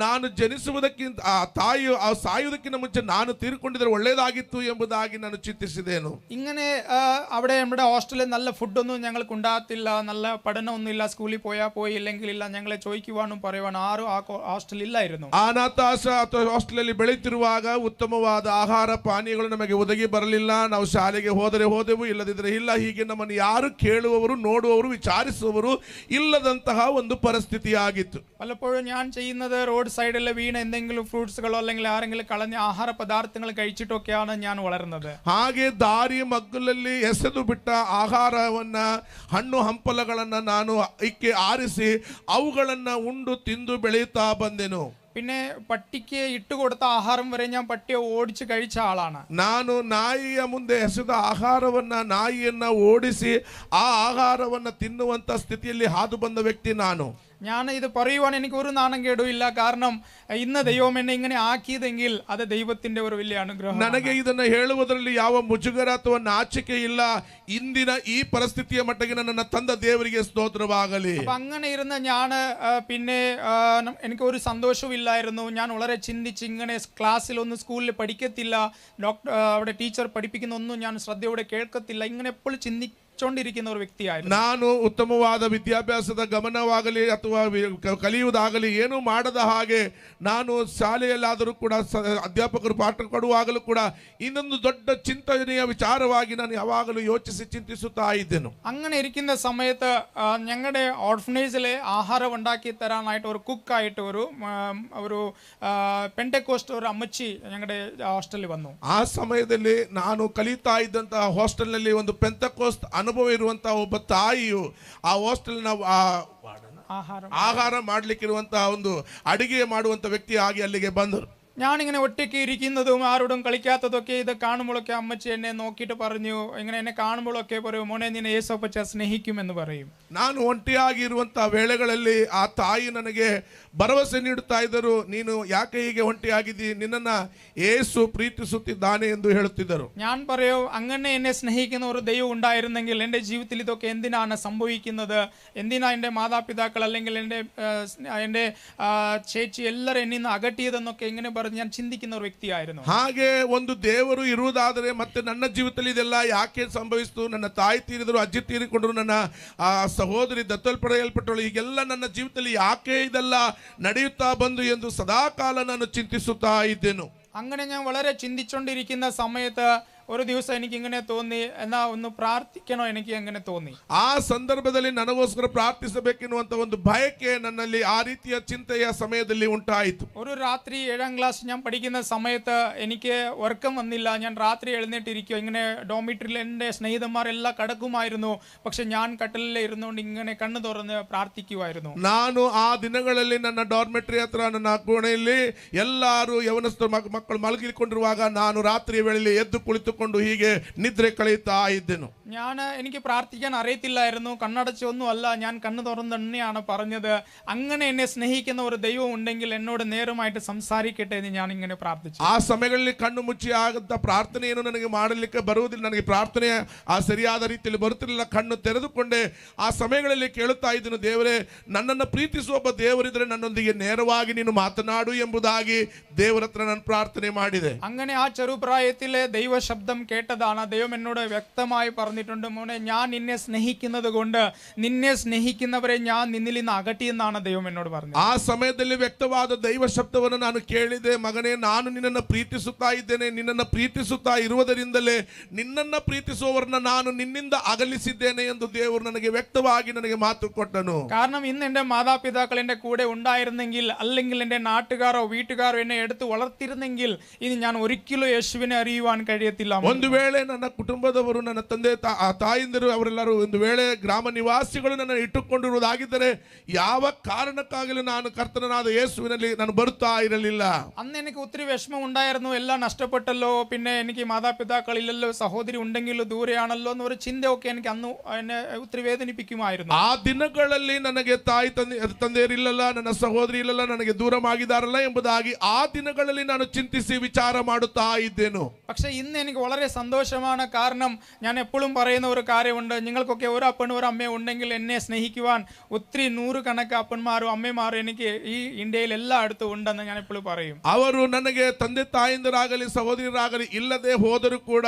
ನಾನು ಜನಿಸುವುದಕ್ಕಿಂತ ಆ ತಾಯಿ ಸಾಯುವುದಕ್ಕಿಂತ ಮುಂಚೆ ನಾನು ತೀರಿಕೊಂಡಿದ್ದರೆ ಒಳ್ಳೆಯದಾಗಿತ್ತು ಎಂಬುದಾಗಿ ನಾನು ಚಿಂತಿಸಿದೆನು. ഇങ്ങനെ അവിടെ നമ്മുടെ ഹോസ്റ്റലിൽ നല്ല ഫുഡൊന്നും ഞങ്ങൾക്ക് ഉണ്ടാകത്തില്ല, നല്ല പഠനമൊന്നും ഇല്ല, സ്കൂളിൽ പോയാൽ പോയി, ഇല്ലെങ്കിൽ ഇല്ല, ഞങ്ങളെ ചോദിക്കുവാനും പറയുവാനും ആരും ആ ഹോസ്റ്റലിൽ ഇല്ലായിരുന്നു. ಅನಾಥಾಶ ಅಥವಾ ಹಾಸ್ಟೆಲಲ್ಲಿ ಬೆಳೆಯುತ್ತಿರುವಾಗ ಉತ್ತಮವಾದ ಆಹಾರ ಪಾನೀಯಗಳು ನಮಗೆ ಒದಗಿ ಬರಲಿಲ್ಲ. ನಾವು ಶಾಲೆಗೆ ಹೋದರೆ ಹೋದೆವು, ಇಲ್ಲದಿದ್ದರೆ ಇಲ್ಲ, ಹೀಗೆ ನಮ್ಮನ್ನು ಯಾರು ಕೇಳುವವರು, ನೋಡುವವರು, ವಿಚಾರಿಸುವವರು ಇಲ್ಲದಂತಹ ಒಂದು ಪರಿಸ್ಥಿತಿ ಆಗಿತ್ತು. പലപ്പോഴും ഞാൻ ചെയ്യുന്നത് റോഡ് സൈഡിൽ വീണ എന്തെങ്കിലും ഫ്രൂട്ട്സുകളോ അല്ലെങ്കിൽ ആരെങ്കിലും കളഞ്ഞ ആഹാര പദാർത്ഥങ്ങൾ കഴിച്ചിട്ടൊക്കെയാണ് ഞാൻ വളർന്നത്. ಹಾಗೆ ದಾರಿಯ ಮಗ್ಗಲಲ್ಲಿ ಎಸೆದು ಬಿಟ್ಟ ಆಹಾರವನ್ನ, ಹಣ್ಣು ಹಂಪಲಗಳನ್ನ ನಾನು ಇಕ್ಕೆ ಆರಿಸಿ ಅವುಗಳನ್ನ ಉಂಡು ತಿಂದು ಬೆಳೆಯುತ್ತಾ ಬಂದೆನು. പിന്നെ പട്ടിക്ക് ഇട്ടുകൊടുത്ത ആഹാരം വരെ ഞാൻ പട്ടിയെ ഓടിച്ച് കഴിച്ച ആളാണ്. ನಾನು ನಾಯಿಯ ಮುಂದೆ ಎಸೆದ ಆಹಾರವನ್ನ, ನಾಯಿಯನ್ನ ಓಡಿಸಿ ಆ ಆಹಾರವನ್ನ ತಿನ್ನುವಂತ ಸ್ಥಿತಿಯಲ್ಲಿ ಹಾದು ಬಂದ ವ್ಯಕ್ತಿ ನಾನು. ഞാൻ ഇത് പറയുവാൻ എനിക്ക് ഒരു നാണം കേടുമില്ല, കാരണം ഇന്ന് ദൈവം എന്നെ ഇങ്ങനെ ആക്കിയതെങ്കിൽ അത് ദൈവത്തിന്റെ ഒരു വലിയ അനുഗ്രഹം. ನನಗೆ ಇದನ್ನ ಹೇಳುವುದರಲ್ಲಿ ಯಾವ ಮುಜುಗರ ಅಥವಾ ನಾಚಿಕೆ ಇಲ್ಲ. ಇಂದಿನ ಈ ಪರಿಸ್ಥಿತಿಯ ಮಟ್ಟಿಗೆ ನನ್ನ ತಂದ ದೇವರಿಗೆ ಸ್ತೋತ್ರವಾಗಲಿ. അപ്പൊ അങ്ങനെ ഇരുന്ന ഞാൻ പിന്നെ എനിക്ക് ഒരു സന്തോഷവും ഇല്ലായിരുന്നു. ഞാൻ വളരെ ചിന്തിച്ച് ഇങ്ങനെ ക്ലാസ്സിലൊന്നും സ്കൂളിൽ പഠിക്കത്തില്ല, അവിടെ ടീച്ചർ പഠിപ്പിക്കുന്ന ഒന്നും ഞാൻ ശ്രദ്ധയോടെ കേൾക്കത്തില്ല, ഇങ്ങനെ എപ്പോഴും ിരിക്കുന്ന ഒരു വ്യക്തിയായിരുന്നു. ನಾನು ಉತ್ತಮವಾದ ವಿದ್ಯಾಭ್ಯಾಸದ ಗಮನವಾಗಲಿ ಅಥವಾ ಕಲಿಯುವುದಾಗಲಿ ಏನೂ ಮಾಡದ ಹಾಗೆ ನಾನು ಶಾಲೆಯಲ್ಲಾದರೂ ಕೂಡ ಅಧ್ಯಾಪಕರು ಪಾಠ ಕೊಡುವಾಗಲೂ ಕೂಡ ಇನ್ನೊಂದು ದೊಡ್ಡ ಚಿಂತನೆಯ ವಿಚಾರವಾಗಿ ನಾನು ಯಾವಾಗಲೂ ಯೋಚಿಸಿ ಚಿಂತಿಸುತ್ತಾ ಇದ್ದೆನು. അങ്ങനെ ഇരിക്കുന്ന സമയത്ത് ഞങ്ങളുടെ ഓർഫനേജിലെ ആഹാരം ഉണ്ടാക്കി തരാനായിട്ട് ഒരു കുക്കായിട്ട് ഒരു പെന്റെക്കോസ്റ്റ് ഒരു അമ്മച്ചി ഞങ്ങളുടെ ഹോസ്റ്റലിൽ വന്നു. ಆ ಸಮಯದಲ್ಲಿ ನಾನು ಕಲಿತಾ ಇದ್ದಂತಹ ಹಾಸ್ಟೆಲ್ನಲ್ಲಿ ಒಂದು ಪೆಂಟೆಕೋಸ್ಟ್ ಅನುಭವ ಇರುವಂತಹ ಒಬ್ಬ ತಾಯಿಯು ಆ ಹಾಸ್ಟೆಲ್ನ ಆಹಾರ ಮಾಡ್ಲಿಕ್ಕಿರುವಂತಹ ಒಂದು ಅಡಿಗೆ ಮಾಡುವಂತ ವ್ಯಕ್ತಿ ಆಗಿ ಅಲ್ಲಿಗೆ ಬಂದರು. ഞാനിങ്ങനെ ഒറ്റയ്ക്ക് ഇരിക്കുന്നതും ആരോടും കളിക്കാത്തതൊക്കെ ഇത് കാണുമ്പോഴൊക്കെ അമ്മച്ചി എന്നെ നോക്കിയിട്ട് പറഞ്ഞു, ഇങ്ങനെ എന്നെ കാണുമ്പോഴൊക്കെ പറയും, മോനെ നിന്നെ യേശുപ്പച്ച സ്നേഹിക്കുമെന്ന് പറയും. ನಾನು ಒಂಟಿಯಾಗಿ ಇರುವಂತಹ ವೇಳೆಗಳಲ್ಲಿ ಆ ತಾಯಿ ನನಗೆ ಭರವಸೆ ನೀಡುತ್ತಾ ಇದ್ದರು, ನೀನು ಯಾಕೆ ಹೀಗೆ ಒಂಟಿಯಾಗಿದ್ದೀ, ನಿನ್ನನ್ನ യേശു പ്രീതിಸುತ್ತಿದ್ದಾನೆ ಎಂದು ಹೇಳುತ್ತಿದ್ದರು. ഞാൻ പറയും, അങ്ങനെ എന്നെ സ്നേഹിക്കുന്ന ഒരു ദൈവം ഉണ്ടായിരുന്നെങ്കിൽ എൻ്റെ ജീവിതത്തിൽ ഇതൊക്കെ എന്തിനാണ് സംഭവിക്കുന്നത്, എന്തിനാ എൻ്റെ മാതാപിതാക്കൾ അല്ലെങ്കിൽ എൻ്റെ ചേച്ചി എല്ലാവരും എന്നെ നിന്ന് അകറ്റിയതെന്നൊക്കെ എങ്ങനെ പറഞ്ഞു ഞാൻ ചിന്തിക്കുന്ന ഒരു വ്യക്തിയായിരുന്നു. ಹಾಗೆ ಒಂದು ದೇವರು ಇರುವುದಾದರೆ ಮತ್ತೆ ನನ್ನ ಜೀವಿತದಲ್ಲಿ ಇದೆಲ್ಲ ಯಾಕೆ ಸಂಭವಿಸಿತು, ನನ್ನ ತಾಯಿ ತೀರಿದರು, ಅಜ್ಜಿ ತೀರಿಕೊಂಡರು, ನನ್ನ ಸಹೋದರಿ ದತ್ತಲ್ಪಡೆಯಲ್ಪಟ್ಟಳು, ಈಗೆಲ್ಲ ನನ್ನ ಜೀವಿತದಲ್ಲಿ ಯಾಕೆ ಇದೆಲ್ಲ ನಡೆಯುತ್ತಾ ಬಂದು ಎಂದು ಸದಾಕಾಲ ನಾನು ಚಿಂತಿಸುತ್ತಾ ಇದ್ದೆನು. അങ്ങനെ ഞാൻ വളരെ ചിന്തിച്ചുകൊണ്ടിരിക്കുന്ന സമയത്ത് ഒരു ദിവസം എനിക്ക് ഇങ്ങനെ തോന്നി, എന്നാ ഒന്ന് പ്രാർത്ഥിക്കണോ, എനിക്ക് അങ്ങനെ തോന്നി. ಆ ಸಂದರ್ಭದಲ್ಲಿ ನನಗೋಸ್ಕರ ಪ್ರಾರ್ಥಿಸಬೇಕೆನ್ನುವಂತ ಒಂದು ಬಯಕೆ ನನ್ನಲ್ಲಿ ಆ ರೀತಿಯ ಚಿಂತೆಯ ಸಮಯದಲ್ಲಿ ಉಂಟಾಯಿತು. ഒരു രാത്രി 7ാം ക്ലാസ് ഞാൻ പഠിക്കുന്ന സമയത്ത് എനിക്ക് ഉറക്കം വന്നില്ല. ഞാൻ രാത്രി എഴുന്നേറ്റിരിക്കുക, ഇങ്ങനെ ഡോമിറ്ററിൽ എൻ്റെ സ്നേഹിതന്മാരെല്ലാം കിടക്കുമായിരുന്നു, പക്ഷെ ഞാൻ കട്ടിലിൽ ഇരുന്നുകൊണ്ട് ഇങ്ങനെ കണ്ണു തുറന്ന് പ്രാർത്ഥിക്കുമായിരുന്നു. ನಾನು ಆ ದಿನಗಳಲ್ಲಿ ನನ್ನ ಡಾರ್ಮೆಟ್ರಿ ಹತ್ರ ನನ್ನ ಕೋಣೆಯಲ್ಲಿ ಎಲ್ಲರೂ ಯವನಸ್ಥರು ಮಕ್ಕಳು ಮಲಗಿಕೊಂಡಿರುವಾಗ ನಾನು ರಾತ್ರಿ ವೇಳೆಯಲ್ಲಿ ಎದ್ದು ಕುಳಿತು ಹೀಗೆ ನಿದ್ರೆ ಕಳೆಯುತ್ತಾ ಇದ್ದೆನು. എനിക്ക് പ്രാർത്ഥിക്കാൻ അറിയത്തില്ലായിരുന്നു, കണ്ണടച്ചൊന്നും അല്ല, ഞാൻ കണ്ണു തുറന്ന് തന്നെയാണ് പറഞ്ഞത്. അങ്ങനെ എന്നെ സ്നേഹിക്കുന്ന ഒരു ദൈവം ഉണ്ടെങ്കിൽ എന്നോട് നേരമായിട്ട് സംസാരിക്കട്ടെ എന്ന് ഞാൻ ഇങ്ങനെ പ്രാർത്ഥിച്ചു. ಆ ಸಮಯಗಳಲ್ಲಿ ಕಣ್ಣು ಮುಚ್ಚಿ ಆಗಂತ ಪ್ರಾರ್ಥನೆಯನ್ನು ನನಗೆ ಮಾಡಲಿಕ್ಕೆ ಬರುವುದಿಲ್ಲ, ನನಗೆ ಪ್ರಾರ್ಥನೆ ಆ ಸರಿಯಾದ ರೀತಿಯಲ್ಲಿ ಬರುತ್ತಿರಲಿಲ್ಲ. ಕಣ್ಣು ತೆರೆದುಕೊಂಡೆ ಆ ಸಮಯಗಳಲ್ಲಿ ಕೇಳುತ್ತಾ ಇದ್ದನು, ದೇವರೇ, ನನ್ನನ್ನು ಪ್ರೀತಿಸುವ ಒಬ್ಬ ದೇವರಿದ್ರೆ ನನ್ನೊಂದಿಗೆ ನೇರವಾಗಿ ನೀನು ಮಾತನಾಡು ಎಂಬುದಾಗಿ ದೇವರ ಹತ್ರ ನಾನು ಪ್ರಾರ್ಥನೆ ಮಾಡಿದೆ. അങ്ങനെ ആ ചെറുപ്രായത്തിലെ ദൈവ ശബ്ദം ശബ്ദം കേട്ടതാണ്. ദൈവം എന്നോട് വ്യക്തമായി പറഞ്ഞിട്ടുണ്ട്, മോനെ ഞാൻ നിന്നെ സ്നേഹിക്കുന്നത് കൊണ്ട് നിന്നെ സ്നേഹിക്കുന്നവരെ ഞാൻ നിന്നിൽ നിന്ന് അകറ്റിയെന്നാണ് ദൈവം എന്നോട് പറഞ്ഞത്. ಆ ಸಮಯದಲ್ಲಿ ವ್ಯಕ್ತವಾದ ದೈವ ಶಬ್ದವನ್ನು ನಾನು ಕೇಳಿದೆ, ಮಗನೇ ನಾನು ನಿನ್ನನ್ನು ಪ್ರೀತಿಸುತ್ತಾ ಇದ್ದೇನೆ, ನಿನ್ನನ್ನು ಪ್ರೀತಿಸುತ್ತಾ ಇರುವುದರಿಂದಲೇ ನಿನ್ನನ್ನು ಪ್ರೀತಿಸುವವರನ್ನ ನಾನು ನಿನ್ನಿಂದ ಅಗಲಿಸಿದ್ದೇನೆ ಎಂದು ದೇವರು ನನಗೆ ವ್ಯಕ್ತವಾಗಿ ನನಗೆ ಮಾತು ಕೊಟ್ಟನು. കാരണം ഇന്ന് എൻ്റെ മാതാപിതാക്കൾ എൻ്റെ കൂടെ ഉണ്ടായിരുന്നെങ്കിൽ, അല്ലെങ്കിൽ എൻ്റെ നാട്ടുകാരോ വീട്ടുകാരോ എന്നെ എടുത്ത് വളർത്തിയിരുന്നെങ്കിൽ ഇനി ഞാൻ ഒരിക്കലും യേശുവിനെ അറിയുവാൻ കഴിയത്തില്ല. ಒಂದು ವೇಳೆ ನನ್ನ ಕುಟುಂಬದವರು, ನನ್ನ ತಂದೆ ತಾಯಿಂದರು ಅವರೆಲ್ಲರೂ ಒಂದು ವೇಳೆ ಗ್ರಾಮ ನಿವಾಸಿಗಳು ನನ್ನ ಇಟ್ಟುಕೊಂಡಿರುವುದಾಗಿದ್ದರೆ ಯಾವ ಕಾರಣಕ್ಕಾಗಲೂ ನಾನು ಕರ್ತನಾದ ಯೇಸುವಿನಲ್ಲಿ ನಾನು ಬರುತ್ತಾ ಇರಲಿಲ್ಲ. അന്ന് എനിക്ക് ഒത്തിരി വിഷമം ഉണ്ടായിരുന്നു, എല്ലാം നഷ്ടപ്പെട്ടല്ലോ, പിന്നെ എനിക്ക് മാതാപിതാക്കളില്ലല്ലോ, സഹോദരി ഉണ്ടെങ്കിലും ദൂരെയാണല്ലോ എന്നൊരു ചിന്തയൊക്കെ എനിക്ക് അന്ന് എന്നെ ഒത്തിരി വേദനിപ്പിക്കുമായിരുന്നു. ಆ ದಿನಗಳಲ್ಲಿ ನನಗೆ ತಾಯಿ ತಂದೆಯರಿಲ್ಲಲ್ಲ, ನನ್ನ ಸಹೋದರಿ ಇಲ್ಲಲ್ಲ, ನನಗೆ ದೂರವಾಗಿದ್ದಾರಲ್ಲ ಎಂಬುದಾಗಿ ಆ ದಿನಗಳಲ್ಲಿ ನಾನು ಚಿಂತಿಸಿ ವಿಚಾರ ಮಾಡುತ್ತಾ ಇದ್ದೇನು. പക്ഷെ ഇന്ന് എനിക്ക് വളരെ സന്തോഷമാണ്. കാരണം ഞാൻ എപ്പോഴും പറയുന്ന ഒരു കാര്യമുണ്ട്, നിങ്ങൾക്കൊക്കെ ഒരു അപ്പനും ഒരു അമ്മയും ഉണ്ടെങ്കിൽ എന്നെ സ്നേഹിക്കുവാൻ ഒത്തിരി നൂറുകണക്ക് അപ്പന്മാരും അമ്മമാരും എനിക്ക് ഈ ഇന്ത്യയിൽ എല്ലായിടത്തും ഉണ്ടെന്ന് ഞാൻ എപ്പോഴും പറയും. ಅವರು ನನಗೆ ತಂದೆ ತಾಯಿಂದರಾಗಲಿ ಸಹೋದರರಾಗಲಿ ಇಲ್ಲದೆ ಹೋದರೂ ಕೂಡ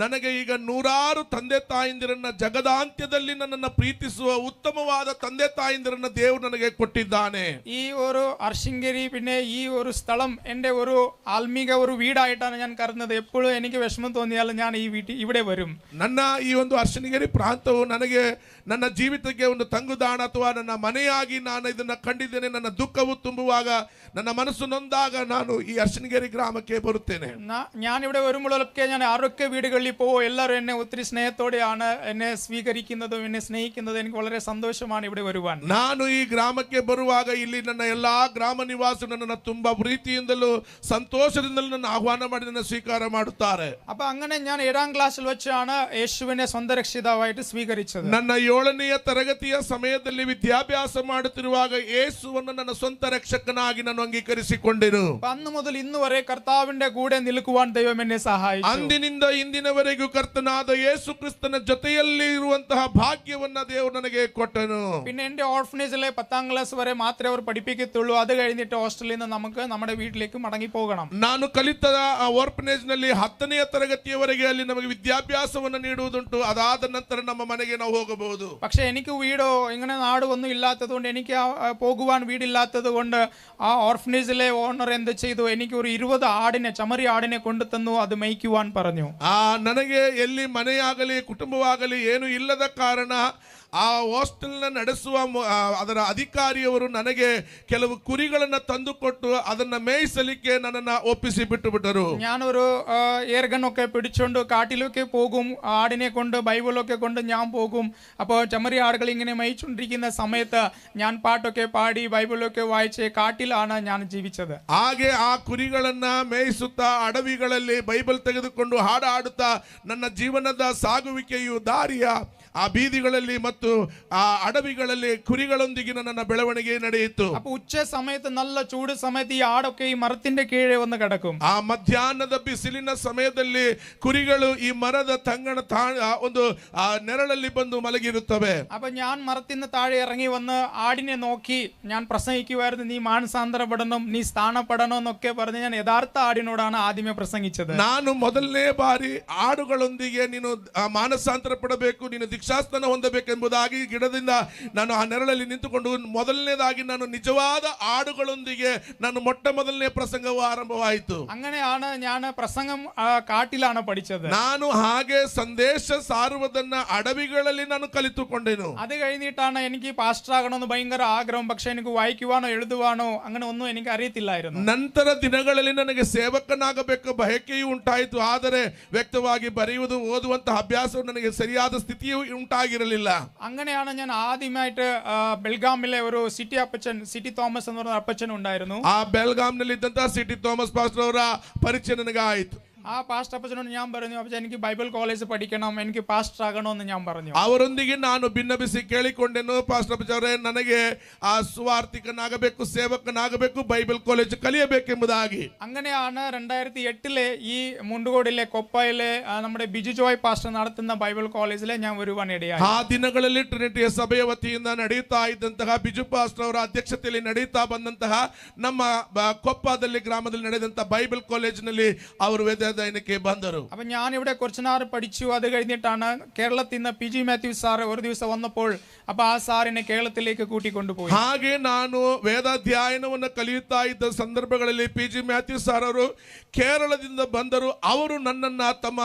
ನನಗೆ ಈಗ ನೂರಾರು ತಂದೆ ತಾಯಿಂದಿರನ್ನ ಜಗದಾಂತ್ಯದಲ್ಲಿ ನನ್ನನ್ನು ಪ್ರೀತಿಸುವ ಉತ್ತಮವಾದ ತಂದೆ ತಾಯಿಂದಿರನ್ನ ದೇವರು ನನಗೆ ಕೊಟ್ಟಿದ್ದಾನೆ. ഈ ഒരു അർശിങ്കരി പിന്നെ ഈ ഒരു സ്ഥലം എൻ്റെ ഒരു ആത്മീക ഒരു വീടായിട്ടാണ് ഞാൻ കരുതുന്നത്. എപ്പോഴും എനിക്ക് വിഷമം തോന്നിയാലും ഞാൻ ഈ ഇവിടെ വരും. ನನ್ನ ಈ ಒಂದು ಅರ್ಶಿಣಗಿರಿ ಪ್ರಾಂತವು ನನಗೆ ನನ್ನ ಜೀವಿತಕ್ಕೆ ಒಂದು ತಂಗುದಾಣ ಅಥವಾ ನನ್ನ ಮನೆಯಾಗಿ ನಾನು ಇದನ್ನ ಕಂಡಿದ್ದೇನೆ. ನನ್ನ ದುಃಖವು ತುಂಬುವಾಗ, ನನ್ನ ಮನಸ್ಸು ನೊಂದಾಗ ನಾನು ಈ ಅರ್ಶಿಣಗಿರಿ ಗ್ರಾಮಕ್ಕೆ ಬರುತ್ತೇನೆ. ഞാൻ ഇവിടെ വരുമ്പോഴൊക്കെ ഞാൻ ആരൊക്കെ വീടുകളിൽ പോകും, എല്ലാവരും എന്നെ ഒത്തിരി സ്നേഹത്തോടെയാണ് എന്നെ സ്വീകരിക്കുന്നതും എന്നെ സ്നേഹിക്കുന്നതും. എനിക്ക് വളരെ സന്തോഷമാണ് ഇവിടെ വരുവാൻ. ನಾನು ಈ ಗ್ರಾಮಕ್ಕೆ ಬರುವಾಗ ಇಲ್ಲಿ ನನ್ನ ಎಲ್ಲಾ ಗ್ರಾಮ ನಿವಾಸಿಗಳು ನನ್ನನ್ನು ತುಂಬಾ ಪ್ರೀತಿಯಿಂದಲೂ ಸಂತೋಷದಿಂದಲೂ ನನ್ನ ಆಹ್ವಾನ ಮಾಡಿ ನನ್ನ ಸ್ವೀಕಾರ ಮಾಡುತ್ತಾರೆ. അപ്പൊ അങ്ങനെ ഞാൻ 7ാം ക്ലാസ്സിൽ വെച്ചാണ് യേശുവിനെ സ്വന്തം രക്ഷിതാവായിട്ട് സ്വീകരിച്ചത്. ನನ್ನ 7ನೆಯ ತರಗತಿಯ ಸಮಯದಲ್ಲಿ ವಿದ್ಯಾಭ್ಯಾಸ ಮಾಡುತ್ತಿರುವಾಗ ಯೇಸುವನ್ನು ನನ್ನ ಸ್ವಂತ ರಕ್ಷಕನಾಗಿ ನಾನು ಅಂಗೀಕರಿಸಿಕೊಂಡೆನು. അന്ന് മുതൽ ഇന്ന് വരെ കർത്താവിന്റെ കൂടെ നിൽക്കുവാൻ ദൈവം എന്നെ സഹായിച്ചു. ಅಂದಿನಿಂದ ಇಂದಿನವರೆಗೂ ಕರ್ತನಾದ ಯೇಸು ಕ್ರಿಸ್ತನ ಜೊತೆಯಲ್ಲಿ ಇರುವಂತಹ ಭಾಗ್ಯವನ್ನ ದೇವರು ನನಗೆ ಕೊಟ್ಟನು. പിന്നെ എന്റെ ഓർഫനേജിലെ 10ാം ക്ലാസ് വരെ മാത്രമേ അവർ പഠിപ്പിക്കത്തുള്ളൂ. അത് കഴിഞ്ഞിട്ട് ഹോസ്റ്റലിൽ നിന്ന് നമുക്ക് നമ്മുടെ വീട്ടിലേക്ക് മടങ്ങി പോകണം. ನಾನು ಕಲಿತ ಓರ್ಫನೇಜ್ ನಲ್ಲಿ 10ನೆಯ ತರಗತಿಯವರೆಗೆ ಅಲ್ಲಿ ನಮಗೆ ವಿದ್ಯಾಭ್ಯಾಸವನ್ನು ನೀಡುವುದುಂಟು. ಅದಾದ ನಂತರ ನಮ್ಮ ಮನೆಗೆ ನಾವು ಹೋಗಬಹುದು. പക്ഷെ എനിക്ക് വീടോ ഇങ്ങനെ നാടോ ഒന്നും ഇല്ലാത്തത് കൊണ്ട്, എനിക്ക് പോകുവാൻ വീടില്ലാത്തത് കൊണ്ട് ആ ഓർഫനേജിലെ ഓണർ എന്ത് ചെയ്തു, എനിക്ക് ഒരു 20 ആടിനെ, ചമരി ആടിനെ കൊണ്ടു തന്നു. അത് മേയ്ക്കുവാൻ പറഞ്ഞു. ನನಗೆ ಎಲ್ಲಿ ಮನೆಯಾಗಲಿ ಕುಟುಂಬವಾಗಲಿ ಏನು ಇಲ್ಲದ ಕಾರಣ ಆ ಹಾಸ್ಟೆಲ್ನ ನಡೆಸುವ ಅದರ ಅಧಿಕಾರಿಯವರು ನನಗೆ ಕೆಲವು ಕುರಿಗಳನ್ನು ತಂದುಕೊಟ್ಟು ಅದನ್ನ മേಯಿಸಲಿಕ್ಕೆ ನನ್ನನ್ನು ಒಪ್ಪಿಸಿ ಬಿಟ್ಟು ಬಿಟ್ಟರು. ഞാനൊരു ഏർഗണൊക്കെ പിടിച്ചോണ്ട് കാട്ടിലൊക്കെ പോകും, ആടിനെ കൊണ്ട് ബൈബിളൊക്കെ കൊണ്ട് ഞാൻ പോകും. അപ്പോൾ ചമരി ആടുകൾ ഇങ്ങനെ മേയിച്ചുകൊണ്ടിരിക്കുന്ന സമയത്ത് ഞാൻ പാട്ടൊക്കെ പാടി ബൈബിളൊക്കെ വായിച്ച് കാട്ടിലാണ് ഞാൻ ജീവിച്ചത്. ಹಾಗೆ ಆ ಕುರಿಗಳನ್ನ ಮೇಯಿಸುತ್ತಾ ಅಡವಿಗಳಲ್ಲಿ ಬೈಬಲ್ ತೆಗೆದುಕೊಂಡು ಹಾಡುತ್ತಾ ನನ್ನ ಜೀವನದ ಸಾಗುವಿಕೆಯು ದಾರಿಯ ಆ ಬೀದಿಗಳಲ್ಲಿ ಮತ್ತು ಆ ಅಡವಿಗಳಲ್ಲಿ ಕುರಿಗಳೊಂದಿಗೆ ನನ್ನ ಬೆಳವಣಿಗೆ ನಡೆಯಿತು. അപ്പോൾ ഉച്ച സമയത്ത് നല്ല ചൂട് സമയത്ത് ഈ ആടൊക്കെ ഈ മരത്തിന്റെ കീഴെ വന്ന് കിടക്കും. ಆ ಮಧ್ಯಾಹ್ನದ ಬಿಸಿಲಿನ ಸಮಯದಲ್ಲಿ ಕುರಿಗಳು ಈ ಮರದ ತಂಗಣ ಒಂದು ನೆರಳಲ್ಲಿ ಬಂದು ಮಲಗಿರುತ್ತವೆ. അപ്പൊ ഞാൻ മരത്തിന് താഴെ ഇറങ്ങി വന്ന് ആടിനെ നോക്കി ഞാൻ പ്രസംഗിക്കുമായിരുന്നു. നീ മാനസാന്തരപ്പെടണം, നീ സ്ഥാനപ്പെടണം എന്നൊക്കെ പറഞ്ഞ് ഞാൻ യഥാർത്ഥ ആടിനോടാണ് ആദ്യമേ പ്രസംഗിച്ചത്. ನಾನು ಮೊದಲನೇ ಬಾರಿ ಆಡುಗಳೊಂದಿಗೆ ನೀನು ಮಾನಸಾಂತರ ಪಡಬೇಕು, ನೀನು ದೀಕ್ಷಾಸ್ನಾನ ಹೊಂದಬೇಕೆಂಬುದಾಗಿ ಗಿಡದಿಂದ ನಾನು ಆ ನೆರಳಲ್ಲಿ ನಿಂತುಕೊಂಡು ಮೊದಲನೇದಾಗಿ ನಾನು ನಿಜವಾದ ಆಡುಗಳೊಂದಿಗೆ ನಾನು ಮೊದಲನೇ ಪ್ರಸಂಗವು ಆರಂಭವಾಯಿತು. അങ്ങനെയാണ് ഞാൻ പ്രസംഗം കാട്ടിലാണ് പഠിച്ചത്. ನಾನು ಹಾಗೆ ಸಂದೇಶ ಸಾರುವುದನ್ನ ಅಡವಿಗಳಲ್ಲಿ ನಾನು ಕಲಿತುಕೊಂಡೆನು. അത് കഴിഞ്ഞിട്ടാണ് എനിക്ക് പാസ്റ്റർ ആകണമെന്ന് ഭയങ്കര ആഗ്രഹം. പക്ഷെ എനിക്ക് വായിക്കുവാനോ എഴുതുവാനോ അങ്ങനെ ഒന്നും എനിക്ക് അറിയത്തില്ലായിരുന്നു. ನಂತರ ದಿನಗಳಲ್ಲಿ ನನಗೆ ಸೇವಕನಾಗಬೇಕು ಬಯಕೆಯೂ ಉಂಟಾಯಿತು. ಆದರೆ ವ್ಯಕ್ತವಾಗಿ ಬರೆಯುವುದು ಓದುವಂತಹ ಅಭ್ಯಾಸವು ನನಗೆ ಸರಿಯಾದ ಸ್ಥಿತಿಯೂ ഉണ്ടാಗಿರಲಿಲ್ಲ. അങ്ങനെയാണ് ഞാൻ ആദ്യമായിട്ട് ബെൽഗാമിലെ ഒരു സിറ്റി തോമസ് എന്ന് പറഞ്ഞ അപ്പച്ചൻ ഉണ്ടായിരുന്നു. ಆ ಬೆಲ್ಗಾಂನಲ್ಲಿ ಇದ್ದಂತಹ ಸಿಟಿ ಥಾಮಸ್ ಪಾಸ್ಟರ್ ಅವರ ಪರಿಚಯ ನನಗೆ ಆಯಿತು. ആ പാസ്റ്റർ അപ്പച്ചനോട് ഞാൻ പറഞ്ഞു, അപ്പച്ചൻ എനിക്ക് ബൈബിൾ കോളേജ് പഠിക്കണം, എനിക്ക് പാസ്റ്റർ ആകണമെന്ന് ഞാൻ പറഞ്ഞു. ಅವರೊಂದಿಗೆ ನಾನು ಭಿನ್ನಭಿಸಿ ಕೇಳಿಕೊಂಡೆನು. ಪಾಸ್ಟರ್ ಅಪ್ಪಚವರೇ, ನನಗೆ ಆ ಸುವಾರ್ತಿಕನಾಗಬೇಕು, ಸೇವಕನಾಗಬೇಕು, ಬೈಬಲ್ ಕಾಲೇಜ್ ಕಲಿಯಬೇಕೆಂಬುದಾಗಿ. അങ്ങനെയാണ് 2008 ഈ മുണ്ടുകോടിലെ കൊപ്പയിലെ നമ്മുടെ ബിജു ജോയ് പാസ്റ്റർ നടത്തുന്ന ബൈബിൾ കോളേജിലെ ഞാൻ വരുവാൻ ഇടയായി. ಆ ದಿನಗಳಲ್ಲಿ ಟ್ರಿನಿಟಿಯ ಸಭೆಯ ವತಿಯಿಂದ ನಡೆಯುತ್ತಾ ಇದ್ದಂತಹ ಬಿಜು ಪಾಸ್ಟರ್ ಅವರ ಅಧ್ಯಕ್ಷತೆಯಲ್ಲಿ ನಡೆಯುತ್ತಾ ಬಂದಂತಹ ನಮ್ಮ ಕೊಪ್ಪದಲ್ಲಿ ಗ್ರಾಮದಲ್ಲಿ ನಡೆದಂತಹ ಬೈಬಲ್ ಕಾಲೇಜಿನಲ್ಲಿ ಅವರು ദൈനಕ್ಕೆ ಬಂದರು. അപ്പൊ ഞാൻ ഇവിടെ കുറച്ചു നാൾ പഠിച്ചു. അത് കഴിഞ്ഞിട്ടാണ് കേരളത്തിൽ നിന്ന് PG മാത്യു സാർ ഒരു ദിവസം വന്നപ്പോൾ അപ്പൊ ആ സാർ എന്നെ കേരളത്തിലേക്ക് കൂട്ടിക്കൊണ്ടുപോയി. ಹಾಗೆ ನಾನು ವೇದಾಧ್ಯಯನವನ್ನು ಕಲಿಯುತ್ತಾ ಇದ್ದ ಸಂದರ್ಭಗಳಲ್ಲಿ PG ಮ್ಯಾಥ್ಯೂ ಸರ್ ಅವರು ಕೇರಳದಿಂದ ಬಂದರು. ಅವರು ನನ್ನನ್ನ ತಮ್ಮ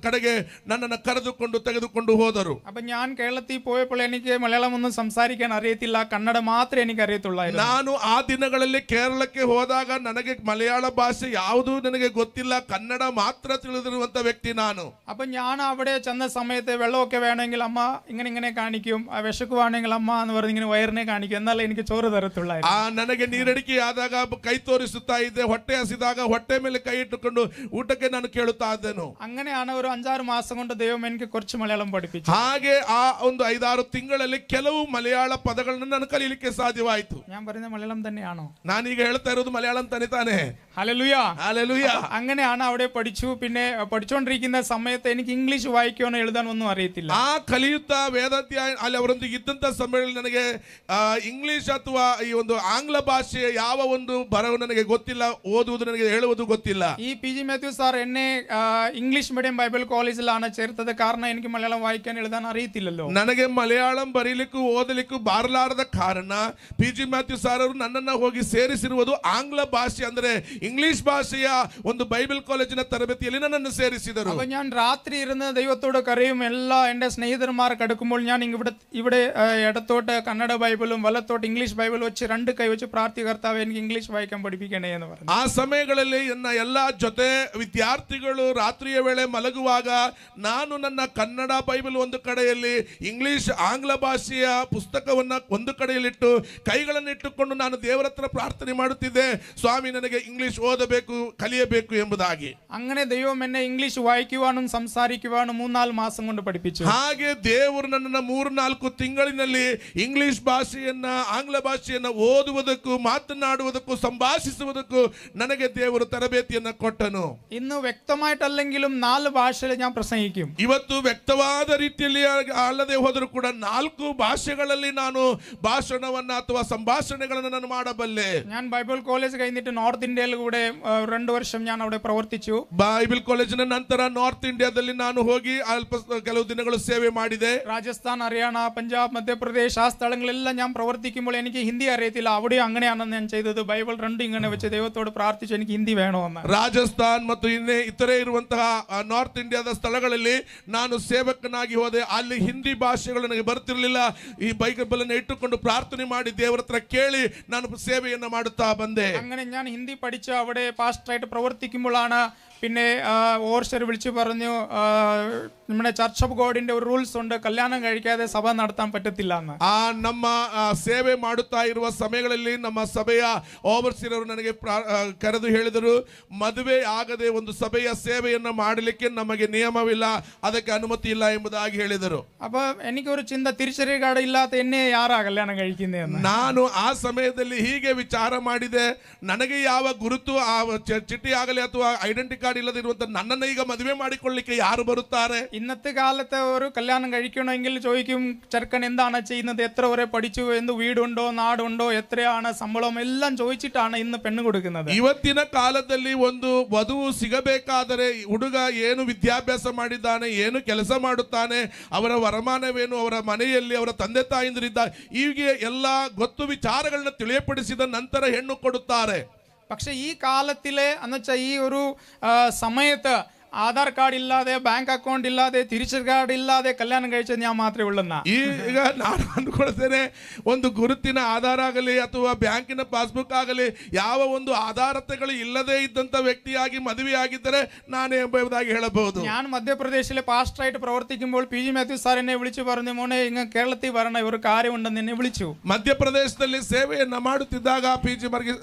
ಕಡೆಗೆ ನನ್ನನ್ನು ಕರೆದುಕೊಂಡು ತೆಗೆದುಕೊಂಡು ಹೋದರು. അപ്പൊ ഞാൻ കേരളത്തിൽ പോയപ്പോൾ എനിക്ക് മലയാളം ഒന്നും സംസാരിക്കാൻ അറിയത്തില്ല, കന്നഡ മാത്രമേ എനിക്ക് അറിയത്തുള്ളായിരുന്നു. ನಾನು ಆ ದಿನಗಳಲ್ಲಿ ಕೇರಳಕ್ಕೆ ಹೋದಾಗ ನನಗೆ ಮಲಯಾಳ ಭಾಷೆ ಯಾವುದೂ ನನಗೆ ಗೊತ್ತಿಲ್ಲ, ಕನ್ನಡ ಮಾತ್ರ ತಿಳಿದಿರುವಂತ ವ್ಯಕ್ತಿ ನಾನು. അപ്പൊ ഞാൻ അവിടെ ചെന്ന സമയത്ത് വെള്ളമൊക്കെ വേണമെങ്കിൽ അമ്മ ഇങ്ങനെ ഇങ്ങനെ കാണിക്കും, വിശക്കുവാണെങ്കിൽ അമ്മ എന്ന് പറഞ്ഞ് ഇങ്ങനെ വയറിനെ കാണിക്കും, എന്നാലേ എനിക്ക് ചോറ് തരത്തുള്ളായിരുന്നു. ನನಗೆ ನೀರಡಿಕೆ ಆದಾಗ ಕೈ ತೋರಿಸುತ್ತಾ ಇದ್ದೆ, ಹೊಟ್ಟೆ ಹಸಿದಾಗ ಹೊಟ್ಟೆ ಮೇಲೆ ಕೈ ಇಟ್ಟುಕೊಂಡು ಊಟಕ್ಕೆ ನಾನು ಕೇಳುತ್ತಾ ಇದ್ದೆನು. അങ്ങനെയാണ് ഒരു 5-6 മാസം കൊണ്ട് ദൈവം എനിക്ക് കുറച്ച് മലയാളം പഠിപ്പിച്ചു. ಹಾಗೆ ಆ ಒಂದು 5-6 ತಿಂಗಳಲ್ಲಿ ಕೆಲವು ಮಲಯಾಳ ಪದಗಳನ್ನು ನಾನು ಕಲಿಯಲಿಕ್ಕೆ ಸಾಧ್ಯವಾಯಿತು. ഞാൻ പറയുന്ന മലയാളം തന്നെയാണോ? ನಾನೀಗ ಹೇಳ್ತಾ ಇರೋದು ಮಲಯಾಳಂ ತಾನೆ. ഹല്ലേലൂയ. ഹല്ലേലൂയ. അങ്ങനെയാണ് അവിടെ പഠിച്ചു. പിന്നെ പഠിച്ചുകൊണ്ടിരിക്കുന്ന സമയത്ത് എനിക്ക് ഇംഗ്ലീഷ് വായിക്കാനോ എഴുതാനോ ഒന്നും അറിയത്തില്ല. ಆ ಕಲಿಯುತ್ತಾ ವೇದಾಧ್ಯಾಯ ಅಲ್ಲಿ ಅವರೊಂದಿಗೆ ಇದ್ದಂತ ಸಮಯದಲ್ಲಿ ನನಗೆ ಇಂಗ್ಲಿಷ್ ಅಥವಾ ಈ ಒಂದು ಆಂಗ್ಲ ಭಾಷೆಯ ಯಾವ ಒಂದು ಬರವು ನನಗೆ ಗೊತ್ತಿಲ್ಲ, ಓದುವುದು ನನಗೆ ಹೇಳುವುದು ಗೊತ್ತಿಲ್ಲ. ഈ PG മാത്യു സാർ എന്നെ ഇംഗ്ലീഷ് മീഡിയം ബൈബിൾ കോളേജിലാണ് ചേർത്തത്. കാരണം എനിക്ക് മലയാളം വായിക്കാൻ എഴുതാൻ അറിയത്തില്ലല്ലോ. ನನಗೆ ಮಲಯಾಳಂ ಬರೀಲಿಕ್ಕೂ ಓದಲಿಕ್ಕೂ ಬಾರಲಾರದ ಕಾರಣ PG ಮ್ಯಾಥ್ಯೂ ಸರ್ ಅವರು ನನ್ನನ್ನು ಹೋಗಿ ಸೇರಿಸಿರುವುದು ಆಂಗ್ಲ ಭಾಷೆ ಅಂದ್ರೆ ಇಂಗ್ಲಿಷ್ ಭಾಷೆಯ ಒಂದು ಬೈಬಲ್ ಕಾಲೇಜಿನ ತರಬೇತಿಯಲ್ಲಿ ನನ್ನನ್ನು ಸೇರಿಸಿದರು. അപ്പൊ ഞാൻ രാത്രി ഇരുന്ന് ദൈവത്തോട് കരയും. എല്ലാ എന്റെ സ്നേഹിതന്മാർ കിടക്കുമ്പോൾ ഞാൻ ഇവിടെ ഇടത്തോട്ട് കന്നഡ ബൈബിളും വലത്തോട്ട് ഇംഗ്ലീഷ് ബൈബിൾ വെച്ച് 2 കൈ വെച്ച് പ്രാർത്ഥി കർത്താവേ എനിക്ക് ഇംഗ്ലീഷ് വായിക്കാൻ പഠിപ്പിക്കണേ എന്ന് പറഞ്ഞു. ಆ ಸಮಯಗಳಲ್ಲಿ ನನ್ನ ಎಲ್ಲ ಜೊತೆ ವಿದ್ಯಾರ್ಥಿಗಳು ರಾತ್ರಿಯ ವೇಳೆ ಮಲಗುವಾಗ ನಾನು ನನ್ನ ಕನ್ನಡ ಬೈಬಲ್ ಒಂದು ಕಡೆಯಲ್ಲಿ, ಇಂಗ್ಲಿಷ್ ಆಂಗ್ಲ ಭಾಷೆಯ ಪುಸ್ತಕವನ್ನ ಒಂದು ಕಡೆಯಲ್ಲಿಟ್ಟು ಕೈಗಳನ್ನು ಇಟ್ಟುಕೊಂಡು ನಾನು ದೇವರ ಹತ್ರ ಪ್ರಾರ್ಥನೆ ಮಾಡುತ್ತಿದ್ದೆ, ಸ್ವಾಮಿ ನನಗೆ ಇಂಗ್ಲಿಷ್ ಓದಬೇಕು, ಕಲಿಯಬೇಕು ಎಂಬುದಾಗಿ. അങ്ങനെ ദൈവം എന്നെ ഇംഗ്ലീഷ് വായിക്കുവാനും സംസാരിക്കുവാനും 3-4 മാസം കൊണ്ട് പഠിപ്പിച്ചു. ಹಾಗೆ ದೇವರು ನನ್ನನ್ನು 3-4 ತಿಂಗಳಿನಲ್ಲಿ ಇಂಗ್ಲಿಷ್ ಭಾಷೆಯನ್ನ ಆಂಗ್ಲ ಭಾಷೆಯನ್ನ ಓದುವುದಕ್ಕೂ ಮಾತನಾಡುವುದಕ್ಕೂ ಸಂಭಾಷಿಸುವುದಕ್ಕೂ ನನಗೆ ದೇವರು ತರಬೇತಿಯನ್ನ ಕೊಟ್ಟನು. ഇന്ന് വ്യക്തമായിട്ടല്ലെങ്കിലും 4 ഭാഷയിൽ ഞാൻ പ്രസംഗിക്കും. ಇವತ್ತು ವ್ಯಕ್ತವಾದ ರೀತಿಯಲ್ಲಿ ಅಲ್ಲದೆ ಹೋದರೂ ಕೂಡ 4 ಭಾಷೆಗಳಲ್ಲಿ ನಾನು ಭಾಷಣವನ್ನ ಅಥವಾ ಸಂಭಾಷಣೆಗಳನ್ನು ನಾನು ಮಾಡಬಲ್ಲೆ. ഞാൻ ബൈബിൾ കോളേജ് കഴിഞ്ഞിട്ട് നോർത്ത് ഇന്ത്യയിൽ കൂടെ 2 വർഷം ഞാൻ അവിടെ പ്രവർത്തിച്ചു. ಬೈಬಲ್ ಕಾಲೇಜಿನ ನಂತರ ನಾರ್ತ್ ಇಂಡಿಯಾದಲ್ಲಿ ನಾನು ಹೋಗಿ ಕೆಲವು ದಿನಗಳು ಸೇವೆ ಮಾಡಿದೆ. രാജസ്ഥാൻ, ഹരിയാന, പഞ്ചാബ്, മധ്യപ്രദേശ് ആ സ്ഥലങ്ങളെല്ലാം ഞാൻ പ്രവർത്തിക്കുമ്പോൾ എനിക്ക് ഹിന്ദി അറിയത്തില്ല. അവിടെ അങ്ങനെയാണ് ഞാൻ ചെയ്തത്. ബൈബിൾ 2 ഇങ്ങനെ വെച്ച് ദൈവത്തോട് പ്രാർത്ഥിച്ചു എനിക്ക് ഹിന്ದಿ വേണമെന്ന്. ರಾಜಸ್ಥಾನ್ ಮತ್ತು ಇತರೆ ಇರುವಂತಹ ನಾರ್ತ್ ಇಂಡಿಯಾದ ಸ್ಥಳಗಳಲ್ಲಿ ನಾನು ಸೇವಕನಾಗಿ ಹೋದೆ. ಅಲ್ಲಿ ಹಿಂದಿ ಭಾಷೆಗಳು ನನಗೆ ಬರ್ತಿರ್ಲಿಲ್ಲ. ಈ ಬೈಬಲ್ ಅನ್ನು ಇಟ್ಟುಕೊಂಡು ಪ್ರಾರ್ಥನೆ ಮಾಡಿ ದೇವರ ಹತ್ರ ಕೇಳಿ ನಾನು ಸೇವೆಯನ್ನು ಮಾಡುತ್ತಾ ಬಂದೆ. അങ്ങനെ ഞാൻ ഹിന്ദി പഠിച്ച് അവിടെ പാസ്റ്ററായിട്ട് പ്രവർത്തിക്കുമ്പോഴാണ് പിന്നെ ഓർഷർ വിളിച്ചു പറഞ്ഞു, നമ്മുടെ ചർച്ച് ഓഫ് ഗോഡിന്റെ ഒരു ರೂಲ್ಸ್ ഉണ്ട്, കല്യാണം കഴിക്കാതെ സഭ നടത്താൻ പറ്റത്തില്ല എന്ന്. ನಮ್ಮ ಸೇವೆ ಮಾಡುತ್ತಾ ಇರುವ ಸಮಯಗಳಲ್ಲಿ ನಮ್ಮ ಸಭೆಯ ಓವರ್ಸಿಯರ್ ಅವರು ನನಗೆ ಕರೆದು ಹೇಳಿದರು, ಮದುವೆ ಆಗದೆ ಒಂದು ಸಭೆಯ ಸೇವೆಯನ್ನು ಮಾಡಲಿಕ್ಕೆ ನಮಗೆ ನಿಯಮವಿಲ್ಲ, ಅದಕ್ಕೆ ಅನುಮತಿ ಇಲ್ಲ ಎಂಬುದಾಗಿ ಹೇಳಿದರು. അപ്പൊ എനിക്കൊരു ചിന്ത, തിരിച്ചറിയ കാർഡ് ഇല്ലാത്ത എന്നെ ಯಾರಾ ಕಲ್ಯಾಣ കഴിക്കുന്നതെന്ന്. ನಾನು ಆ ಸಮಯದಲ್ಲಿ ಹೀಗೆ ವಿಚಾರ ಮಾಡಿದೆ, ನನಗೆ ಯಾವ ಗುರುತು ಚಿಟ್ಟಿ ಆಗಲಿ ಅಥವಾ ಐಡೆಂಟಿ ಕಾರ್ಡ್ ಇಲ್ಲದಿರುವಂತ ನನ್ನನ್ನು ಈಗ ಮದುವೆ ಮಾಡಿಕೊಳ್ಳಿಕ್ಕೆ ಯಾರು ಬರುತ್ತಾರೆ? ഇന്നത്തെ കാലത്ത് ഒരു കല്യാണം കഴിക്കണമെങ്കിൽ ചോദിക്കും ചെറുക്കൻ എന്താണ് ചെയ്യുന്നത്, എത്ര വരെ പഠിച്ചു, എന്ത് വീടുണ്ടോ നാടുണ്ടോ, എത്രയാണ് ശമ്പളം, എല്ലാം ചോദിച്ചിട്ടാണ് ഇന്ന് പെണ്ണ് കൊടുക്കുന്നത്. ಇವತ್ತಿನ ಕಾಲದಲ್ಲಿ ಒಂದು ವಧುವು ಸಿಗಬೇಕಾದರೆ ಹುಡುಗ ಏನು ವಿದ್ಯಾಭ್ಯಾಸ ಮಾಡಿದ್ದಾನೆ, ಏನು ಕೆಲಸ ಮಾಡುತ್ತಾನೆ, ಅವರ ವರಮಾನವೇನು, ಅವರ ಮನೆಯಲ್ಲಿ ಅವರ ತಂದೆ ತಾಯಿಂದರಿದ್ದ ಹೀಗೆ ಎಲ್ಲ ಗೊತ್ತು ವಿಚಾರಗಳನ್ನ ತಿಳಿಯಪಡಿಸಿದ ನಂತರ ಹೆಣ್ಣು ಕೊಡುತ್ತಾರೆ. പക്ഷെ ഈ കാലത്തിലെ എന്നുവെച്ചാൽ ഈ ഒരു സമയത്ത് ആധാർ കാർഡ് ഇല്ലാതെ, ബാങ്ക് ಅಕೌಂಟ್ ಇಲ್ಲದೆ, ತಿರಿಚರಿ ಕಾರ್ಡ್ ಇಲ್ಲದೆ ಕಲ್ಯಾಣ കഴിച്ചത് ഞാൻ മാത്രമೇ ಉಳ್ಳನ್ನ. ಈಗ ನಾನು ಅಂದ್ಕೊಳ್ತೇನೆ, ಒಂದು ಗುರುತಿನ ಆಧಾರ ಆಗಲಿ ಅಥವಾ ಬ್ಯಾಂಕಿನ ಪಾಸ್ಬುಕ್ ಆಗಲಿ ಯಾವ ಒಂದು ಆಧಾರತೆಗಳು ಇಲ್ಲದೆ ಇದ್ದಂತ ವ್ಯಕ್ತಿಯಾಗಿ ಮದುವೆಯಾಗಿದ್ದರೆ ನಾನೇ ಎಂಬುದಾಗಿ ಹೇಳಬಹುದು. ഞാൻ മധ്യപ്രദേശിലെ പാസ്റ്ററായിട്ട് പ്രവർത്തിക്കുമ്പോൾ PG മാത്യു സാർ എന്നെ വിളിച്ചു പറഞ്ഞു, മോനെ ഇങ്ങ കേരളത്തിൽ വരണം, ഒരു കാര്യമുണ്ടെന്ന് എന്നെ വിളിച്ചു. ಮಧ್ಯಪ್ರದೇಶದಲ್ಲಿ ಸೇವೆಯನ್ನ ಮಾಡುತ್ತಿದ್ದಾಗ PG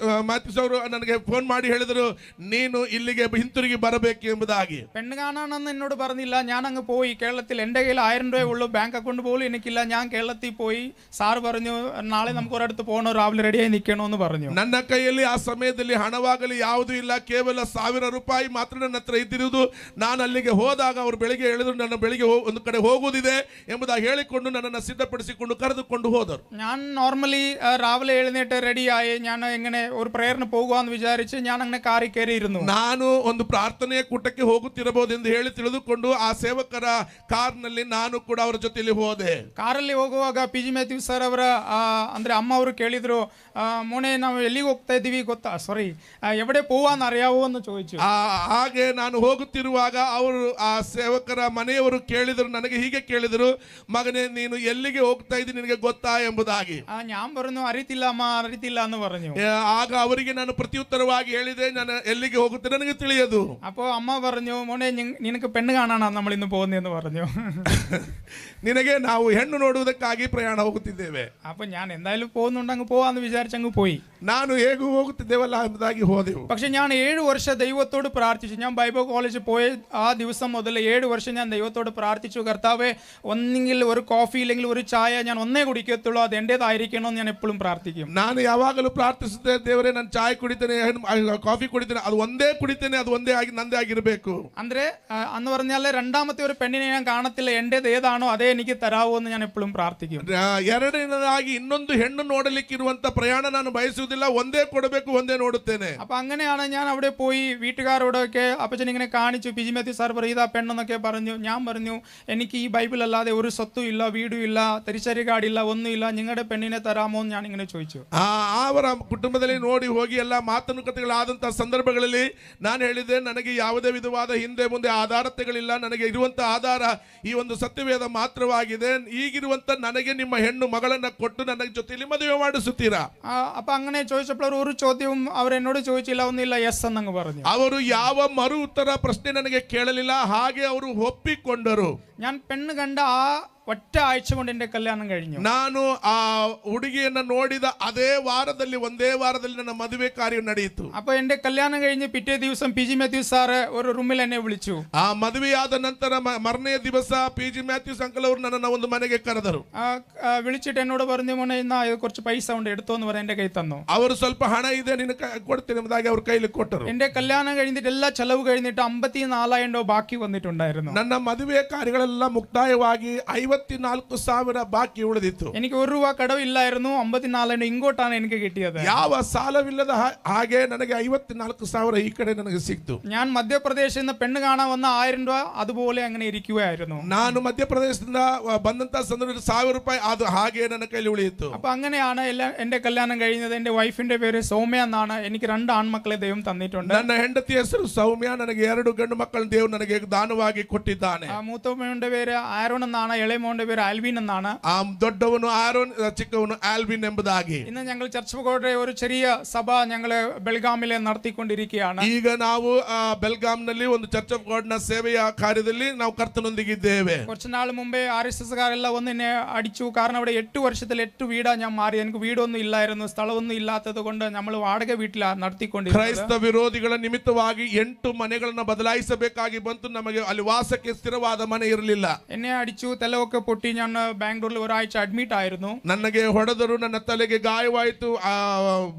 ಮ್ಯಾಥ್ಯೂಸ್ ಅವರು ನನಗೆ ಫೋನ್ ಮಾಡಿ ಹೇಳಿದರು, ನೀನು ಇಲ್ಲಿಗೆ ಹಿಂತಿರುಗಿ ಬರಬೇಕು ಎಂಬುದಾಗಿ. ಎಂಬುದಾಗಿ. പെണ്ണ് കാണാനെന്ന് എന്നോട് പറഞ്ഞില്ല. ഞാൻ അങ്ങ് പോയി. കേരളത്തിൽ എൻ്റെ കയ്യിൽ 1000 രൂപയേ ഉള്ളൂ, ബാങ്ക് അക്കൗണ്ട് പോലും എനിക്കില്ല. ഞാൻ കേരളത്തിൽ പോയി. സാറ് പറഞ്ഞു നാളെ നമുക്ക് ഒരിടത്ത് പോകണോ, രാവിലെ റെഡിയായി നിൽക്കണമെന്ന് പറഞ്ഞു. ನನ್ನ ಕೈಯಲ್ಲಿ ಆ ಸಮಯದಲ್ಲಿ ಹಣವಾಗಲಿ ಯಾವುದೂ ಇಲ್ಲ, ಕೇವಲ 1000 ರೂಪಾಯಿ ಮಾತ್ರ ನನ್ನ ಹತ್ರ ಇದ್ದಿರುವುದು. ನಾನು ಅಲ್ಲಿಗೆ ಹೋದಾಗ ಅವರು ಬೆಳಿಗ್ಗೆ ಹೇಳಿದ್ರು ನನ್ನ ಬೆಳಿಗ್ಗೆ ಒಂದು ಕಡೆ ಹೋಗುವುದಿದೆ ಎಂಬುದಾಗಿ ಹೇಳಿಕೊಂಡು ನನ್ನನ್ನು ಸಿದ್ಧಪಡಿಸಿಕೊಂಡು ಕರೆದುಕೊಂಡು ಹೋದರು. ഞാൻ നോർമലി രാവിലെ എഴുന്നേറ്റ് റെഡിയായി ഞാൻ എങ്ങനെ ഒരു പ്രേയറിന് പോകുവാന്ന് വിചാരിച്ച് ഞാൻ അങ്ങനെ കാറി കയറിയിരുന്നു. ನಾನು ಒಂದು ಪ್ರಾರ್ಥನೆಯ ಕೂಟಕ್ಕೆ ಹೋಗುತ್ತಿರಬಹುದು ಎಂದು ಹೇಳಿ ತಿಳಿದುಕೊಂಡು ಆ ಸೇವಕರ ಕಾರ್ನಲ್ಲಿ ನಾನು ಕೂಡ ಅವರ ಜೊತೆಯಲ್ಲಿ ಹೋದೆ. ಕಾರಲ್ಲಿ ಹೋಗುವಾಗ PG ಮ್ಯಾಥ್ಯೂ ಸರ್ ಅವರ ಅಂದ್ರೆ ಅಮ್ಮ ಅವರು ಕೇಳಿದ್ರು, ಮೋನೆ ನಾವು ಎಲ್ಲಿಗೆ ಹೋಗ್ತಾ ಇದ್ದೀವಿ ಗೊತ್ತಾ, ಸಾರಿ ಎവിടെ പോവാന്ന് അറിയാവോ എന്ന് ചോദിച്ചു. ಹಾಗೆ ನಾನು ಹೋಗುತ್ತಿರುವಾಗ ಅವರು ಆ ಸೇವಕರ ಮನೆಯವರು ಕೇಳಿದರು, ನನಗೆ ಹೀಗೆ ಕೇಳಿದರು, ಮಗನೇ ನೀನು ಎಲ್ಲಿಗೆ ಹೋಗ್ತಾ ಇದ್ದೀನಿ ನಿನಗೆ ಗೊತ್ತಾ ಎಂಬುದಾಗಿ. ഞാൻ പറഞ്ഞു അറിയത്തില്ല ಅಮ್ಮ, അറിയത്തില്ല എന്ന് പറഞ്ഞു. ಆಗ ಅವರಿಗೆ ನಾನು ಪ್ರತ್ಯುತ್ತರವಾಗಿ ಹೇಳಿದೆ, ನಾನು ಎಲ್ಲಿಗೆ ಹೋಗುತ್ತೇನೆ ನನಗೆ ತಿಳಿಯದು. അപ്പോ അമ്മ പറഞ്ഞു, മോനെ നിനക്ക് പെണ്ണ് കാണാനാണ് നമ്മൾ ഇന്ന് പോകുന്നതെന്ന് പറഞ്ഞു. ನಿನಗೆ ನಾವು ಹೆಣ್ಣು ನೋಡುವುದಕ್ಕಾಗಿ ಪ್ರಯಾಣ ಹೋಗುತ್ತಿದ್ದೇವೆ. അപ്പൊ ഞാൻ എന്തായാലും പോകുന്നുണ്ട് അങ്ങ് പോവാന്ന് വിചാരിച്ച് അങ്ങ് പോയി. ನಾನು ಹೇಗೂ ಹೋಗುತ್ತಿದ್ದೇವಲ್ಲ ಎಂಬುದಾಗಿ ಹೋದೆವು. പക്ഷെ ഞാൻ 7 വർഷം ദൈവത്തോട് പ്രാർത്ഥിച്ചു. ഞാൻ ബൈബിൾ കോളേജിൽ പോയ ആ ദിവസം മുതൽ 7 വർഷം ഞാൻ ദൈവത്തോട് പ്രാർത്ഥിച്ചു, കർത്താവേ ഒന്നെങ്കിൽ ഒരു കോഫി ഇല്ലെങ്കിൽ ഒരു ചായ ഞാൻ ഒന്നേ കുടിക്കത്തുള്ളൂ, അത് എൻ്റേതായിരിക്കണമെന്ന് ഞാൻ എപ്പോഴും പ്രാർത്ഥിക്കും. ನಾನು ಯಾವಾಗಲೂ ಪ್ರಾರ್ಥಿಸುತ್ತೇನೆ, ದೇವರೇ ನಾನು ಚಾಯ್ ಕುಡಿತೇನೆ, ಕಾಫಿ ಕುಡಿತೇನೆ, ಅದು ಒಂದೇ ಕುಡಿತೇನೆ, ಅದು ಒಂದೇ ಆಗಿ ನಂದೇ ಆಗಿರಬೇಕು. ಅಂದ್ರೆ അന്ന് പറഞ്ഞാൽ രണ്ടാമത്തെ ഒരു പെണ്ണിനെ ഞാൻ കാണത്തില്ല, എൻ്റേത് ഏതാണോ അതേ എനിക്ക് തരാവോ എന്ന് ഞാൻ എപ്പോഴും പ്രാർത്ഥിക്കും. ಎರಡನೇದಾಗಿ ಇನ್ನೊಂದು ಹೆಣ್ಣು ನೋಡಲಿಕ್ಕಿರುವಂತ ಪ್ರಯಾಣ ನಾನು ಬಯಸುವುದಿಲ್ಲ, ಒಂದೇ ಕೊಡಬೇಕು, ಒಂದೇ ನೋಡುತ್ತೇನೆ. അപ്പൊ അങ്ങനെയാണ് ഞാൻ അവിടെ പോയി വീട്ടുകാരോടൊക്കെ അപ്പച്ചൻ ഇങ്ങനെ കാണിച്ചു. PG മ്യാഥ്യൂ സാർ പറയും ഇതാ പെണ്ണെന്നൊക്കെ പറഞ്ഞു. ഞാൻ പറഞ്ഞു എനിക്ക് ഈ ബൈബിൾ അല്ലാതെ ഒരു സ്വത്തും ഇല്ല, വീടും ഇല്ല, തിരിച്ചറി കാർഡില്ല, ഒന്നുമില്ല, നിങ്ങളുടെ പെണ്ണിനെ തരാമോ എന്ന് ഞാൻ ഇങ്ങനെ ചോദിച്ചു. ಅವರ ಕುಟುಂಬದಲ್ಲಿ ನೋಡಿ ಹೋಗಿ ಎಲ್ಲ ಮಾತುಕತೆಗಳಾದಂತಹ ಸಂದರ್ಭಗಳಲ್ಲಿ ನಾನು ಹೇಳಿದೆ, ನನಗೆ ಯಾವುದೇ ವಿಧವಾದ ಹಿಂದೆ ಮುಂದೆ ಆಧಾರತೆಗಳಿಲ್ಲ, ನನಗೆ ಇರುವಂತ ಆಧಾರ ಈ ಒಂದು ಸತ್ಯವೇದ ಮಾತ್ರವಾಗಿದೆ. ಈಗಿರುವಂತ ನನಗೆ ನಿಮ್ಮ ಹೆಣ್ಣು ಮಗಳನ್ನ ಕೊಟ್ಟು ನನ್ನ ಜೊತೆಯಲ್ಲಿ ಮದುವೆ ಮಾಡಿಸುತ್ತೀರಾ? അപ്പൊ അങ്ങനെ ചോദിച്ചപ്പോൾ ഒരു ചോദ്യവും അവരെന്നോട് ചോദിച്ചില്ല, ഒന്നുമില്ല, യെസ് എന്നങ്ങ് പറഞ്ഞു. ಅವರು ಯಾವ ಮರು ಉತ್ತರ ಪ್ರಶ್ನೆ ನನಗೆ ಕೇಳಲಿಲ್ಲ, ಹಾಗೆ ಅವರು ಒಪ್ಪಿಕೊಂಡರು. ഞാൻ പെണ്ണ് കണ്ട ആ ഒറ്റ ആഴ്ച കൊണ്ട് എന്റെ കല്യാണം കഴിഞ്ഞു. ನಾನು ಆ ಹುಡುಗಿಯನ್ನ ನೋಡಿದ ಅದೇ ವಾರದಲ್ಲಿ, ಒಂದೇ ವಾರದಲ್ಲಿ ನನ್ನ ಮದುವೆ ಕಾರ್ಯ ನಡೆಯಿತು. അപ്പൊ എന്റെ കല്യാണം കഴിഞ്ഞ് പിറ്റേ ദിവസം PG മ്യാഥ്യൂ സാറ് ഒരു റൂമിൽ എന്നെ വിളിച്ചു. ಆ ಮದುವೆಯಾದ ನಂತರ ಮರನೆಯ ದಿವಸ PG ಮ್ಯಾಥ್ಯೂಸ್ ಅಂಕಲ್ ಅವರು ನನ್ನನ್ನು ಒಂದು ಮನೆಗೆ ಕರೆದರು. വിളിച്ചിട്ട് എന്നോട് പറഞ്ഞു, മോനെ ഇന്നാ കുറച്ച് പൈസ ഉണ്ട് എടുത്തോ എന്ന് പറഞ്ഞ് എന്റെ കൈ തന്നു. ಅವರು ಸ್ವಲ್ಪ ಹಣ ಇದೆ ನಿನ್ನ ಕೊಡ್ತೇನೆ ಎಂಬುದಾಗಿ ಅವ್ರ ಕೈಲಿ ಕೊಟ್ಟರು. എന്റെ കല്യാണം കഴിഞ്ഞിട്ട് എല്ലാ ചെലവ് കഴിഞ്ഞിട്ട് 54,000 രൂപ ബാക്കി വന്നിട്ടുണ്ടായിരുന്നു. ನನ್ನ ಮದುವೆ ಕಾರ್ಯಗಳೆಲ್ಲ ಮುಕ್ತಾಯವಾಗಿ 54,000 ಬಾಕಿ ಉಳಿದಿತ್ತು. എനിക്ക് 1 രൂപ കടവില്ലായിരുന്നു. 54,000 ഇങ്ങോട്ടാണ് എനിക്ക് കിട്ടിയത്. ಯಾವ ಸಾಲವಿಲ್ಲದ ಹಾಗೆ ನನಗೆ 54,000 ಈ ಕಡೆ ನನಗೆ ಸಿಕ್ತು. ഞാൻ മധ്യപ്രദേശിൽ നിന്ന് പെണ്ണ് കാണാൻ വന്ന 1000 രൂപ അതുപോലെ അങ്ങനെ ഇരിക്കുകയായിരുന്നു. ನಾನು ಮಧ್ಯಪ್ರದೇಶದಿಂದ ಬಂದಂತ ಸಂದರ್ಭದಲ್ಲಿ 1,000 ರೂಪಾಯಿ ಅದು ಹಾಗೆ ನನ್ನ ಕೈಲಿ ಉಳಿಯಿತು. അപ്പൊ അങ്ങനെയാണ് എന്റെ കല്യാണം കഴിഞ്ഞത്. എന്റെ വൈഫിന്റെ പേര് സൗമ്യ എന്നാണ്. എനിക്ക് 2 ആൺമക്കളെ ദൈവം തന്നിട്ടുണ്ട്. ನನ್ನ ಹೆಂಡತಿ ಹೆಸರು ಸೌಮ್ಯ, ನನಗೆ 2 ಗಂಡು ಮಕ್ಕಳನ್ನು ದೇವರು ನನಗೆ ದಾನವಾಗಿ ಕೊಟ್ಟಿದ್ದಾನೆ. മൂത്തമ്മയുടെ പേര് ആരോൺ എന്നാണ്, ഇളയമോന്റെ പേര് ആൽവിൻ എന്നാണ്. ಆ ದೊಡ್ಡವನು ಆರೋನ್, ಚಿಕ್ಕವನು ಆಲ್ವಿನ್ ಎಂಬುದಾಗಿ. ഇന്ന് ഞങ്ങൾ ചർച്ച് കോട്ടെ ഒരു ചെറിയ സഭ ഞങ്ങള് ಬೆಳಗಾಮಿಲೆ നടത്തിക്കൊണ്ടിരിക്കുകയാണ്. ಈಗ ನಾವು ಬೆಲ್ಗಾಂನಲ್ಲಿ ಒಂದು ಚರ್ಚ್ ಆಫ್ ಗಾಡ್ ನ ಸೇವೆಯ ಕಾರ್ಯದಲ್ಲಿ ನಾವು ಕರ್ತನೊಂದಿಗಿದ್ದೇವೆ. കുറച്ച് നാൾ മുമ്പേ RSS കാരെല്ലാം വന്ന് എന്നെ അടിച്ചു. കാരണം അവിടെ 8 വർഷത്തിൽ 8 വീടാ ഞാൻ മാറി. എനിക്ക് വീടൊന്നും ഇല്ലായിരുന്നു, സ്ഥലമൊന്നും ഇല്ലാത്തത് കൊണ്ട് നമ്മൾ വാടക വീട്ടിലാണ് നടത്തിക്കൊണ്ടിരുന്നത്. ಕ್ರೈಸ್ತ ವಿರೋಧಿಗಳ ನಿಮಿತ್ತವಾಗಿ 8 ಮನೆಗಳನ್ನ ಬದಲಾಯಿಸಬೇಕಾಗಿ ಬಂತು. ನಮಗೆ ಅಲ್ಲಿ ವಾಸಕ್ಕೆ ಸ್ಥಿರವಾದ ಮನೆ ಇರಲಿಲ್ಲ. എന്നെ അടിച്ചു, തലയൊക്കെ പൊട്ടി. ഞാൻ ബാംഗ്ലൂരിൽ ഒരാഴ്ച അഡ്മിറ്റ് ആയിരുന്നു. ನನಗೆ ಹೊಡೆದರು, ನನ್ನ ತಲೆಗೆ ಗಾಯವಾಯಿತು.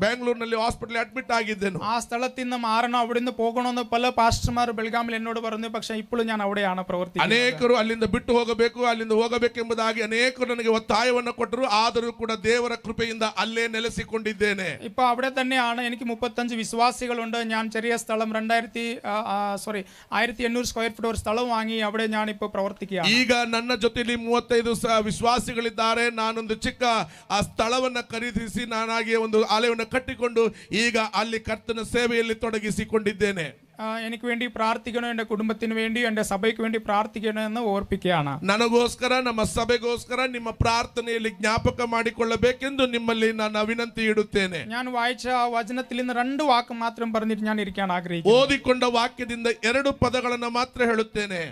ബാംഗ്ലൂರಿನಲ್ಲಿ ಹಾಸ್ಪಿಟಲ್ ಅಡ್ಮಿಟ್ ಆಗಿದ್ದೆನು. ആ സ്ഥലത്ത് നിന്ന് മാറണം, അവിടെ നിന്ന് പോകണമെന്ന് പല പാസ്റ്റർമാർ ಬೆಳಗಾಮಿൽ എന്നോട് പറഞ്ഞു. പക്ഷെ ഇപ്പോഴും ഞാൻ അവിടെയാണ് പ്രവർത്തിക്കുന്നത്. ಅನೇಕರು ಅಲ್ಲಿಂದ ಬಿಟ್ಟು ಹೋಗಬೇಕು, ಅಲ್ಲಿಂದ ಹೋಗಬೇಕೆಂಬುದಾಗಿ ಅನೇಕರು ನನಗೆ ಒತ್ತಾಯವನ್ನು ಕೊಟ್ಟರು. ಆದರೂ ಕೂಡ ದೇವರ ಕೃಪೆಯಿಂದ ಅಲ್ಲೇ ನೆಲೆಸಿಕೊಂಡಿದ್ದೇನೆ. ഇപ്പൊ അവിടെ തന്നെയാണ്. എനിക്ക് 35 വിശ്വാസികളുണ്ട്. ഞാൻ ചെറിയ സ്ഥലം 1800 സ്ക്വയർ ഫീറ്റ് ഒരു സ്ഥലം വാങ്ങി അവിടെ ഞാൻ ഇപ്പോൾ പ്രവർത്തിക്കുകയാണ്. ಈಗ ನನ್ನ ಜೊತೆಯಲ್ಲಿ 35 ವಿಶ್ವಾಸಿಗಳಿದ್ದಾರೆ. ನಾನೊಂದು ಚಿಕ್ಕ ಆ ಸ್ಥಳವನ್ನ ಖರೀದಿಸಿ ನಾನಾಗಿ ಒಂದು ಆಲಯವನ್ನು ಕಟ್ಟಿಕೊಂಡು ಈಗ ಅಲ್ಲಿ ಕರ್ತನ ಸೇವೆಯಲ್ಲಿ ತೊಡಗಿಸಿಕೊಂಡಿದ್ದೇನೆ. എനിക്ക് വേണ്ടി പ്രാർത്ഥിക്കണം, എൻ്റെ കുടുംബത്തിന് വേണ്ടി, എൻ്റെ സഭയ്ക്ക് വേണ്ടി പ്രാർത്ഥിക്കണമെന്ന് ഓർപ്പിക്കുകയാണ്. ನನಗೋಸ್ಕರ, ನಮ್ಮ ಸಭೆಗೋಸ್ಕರ ನಿಮ್ಮ ಪ್ರಾರ್ಥನೆಯಲ್ಲಿ ಜ್ಞಾಪಕ ಮಾಡಿಕೊಳ್ಳಬೇಕೆಂದು ನಿಮ್ಮಲ್ಲಿ ನಾನು ವಿನಂತಿ ಇಡುತ್ತೇನೆ. ഞാൻ വായിച്ച വചനത്തിൽ നിന്ന് 2 വാക്ക് മാത്രം പറഞ്ഞിട്ട് ഞാൻ ഇരിക്കാൻ ആഗ്രഹിക്കുന്നു. ಓದಿಕೊಂಡ ವಾಕ್ಯದಿಂದ 2 ಪದಗಳನ್ನು ಮಾತ್ರ ಹೇಳುತ್ತೇನೆ.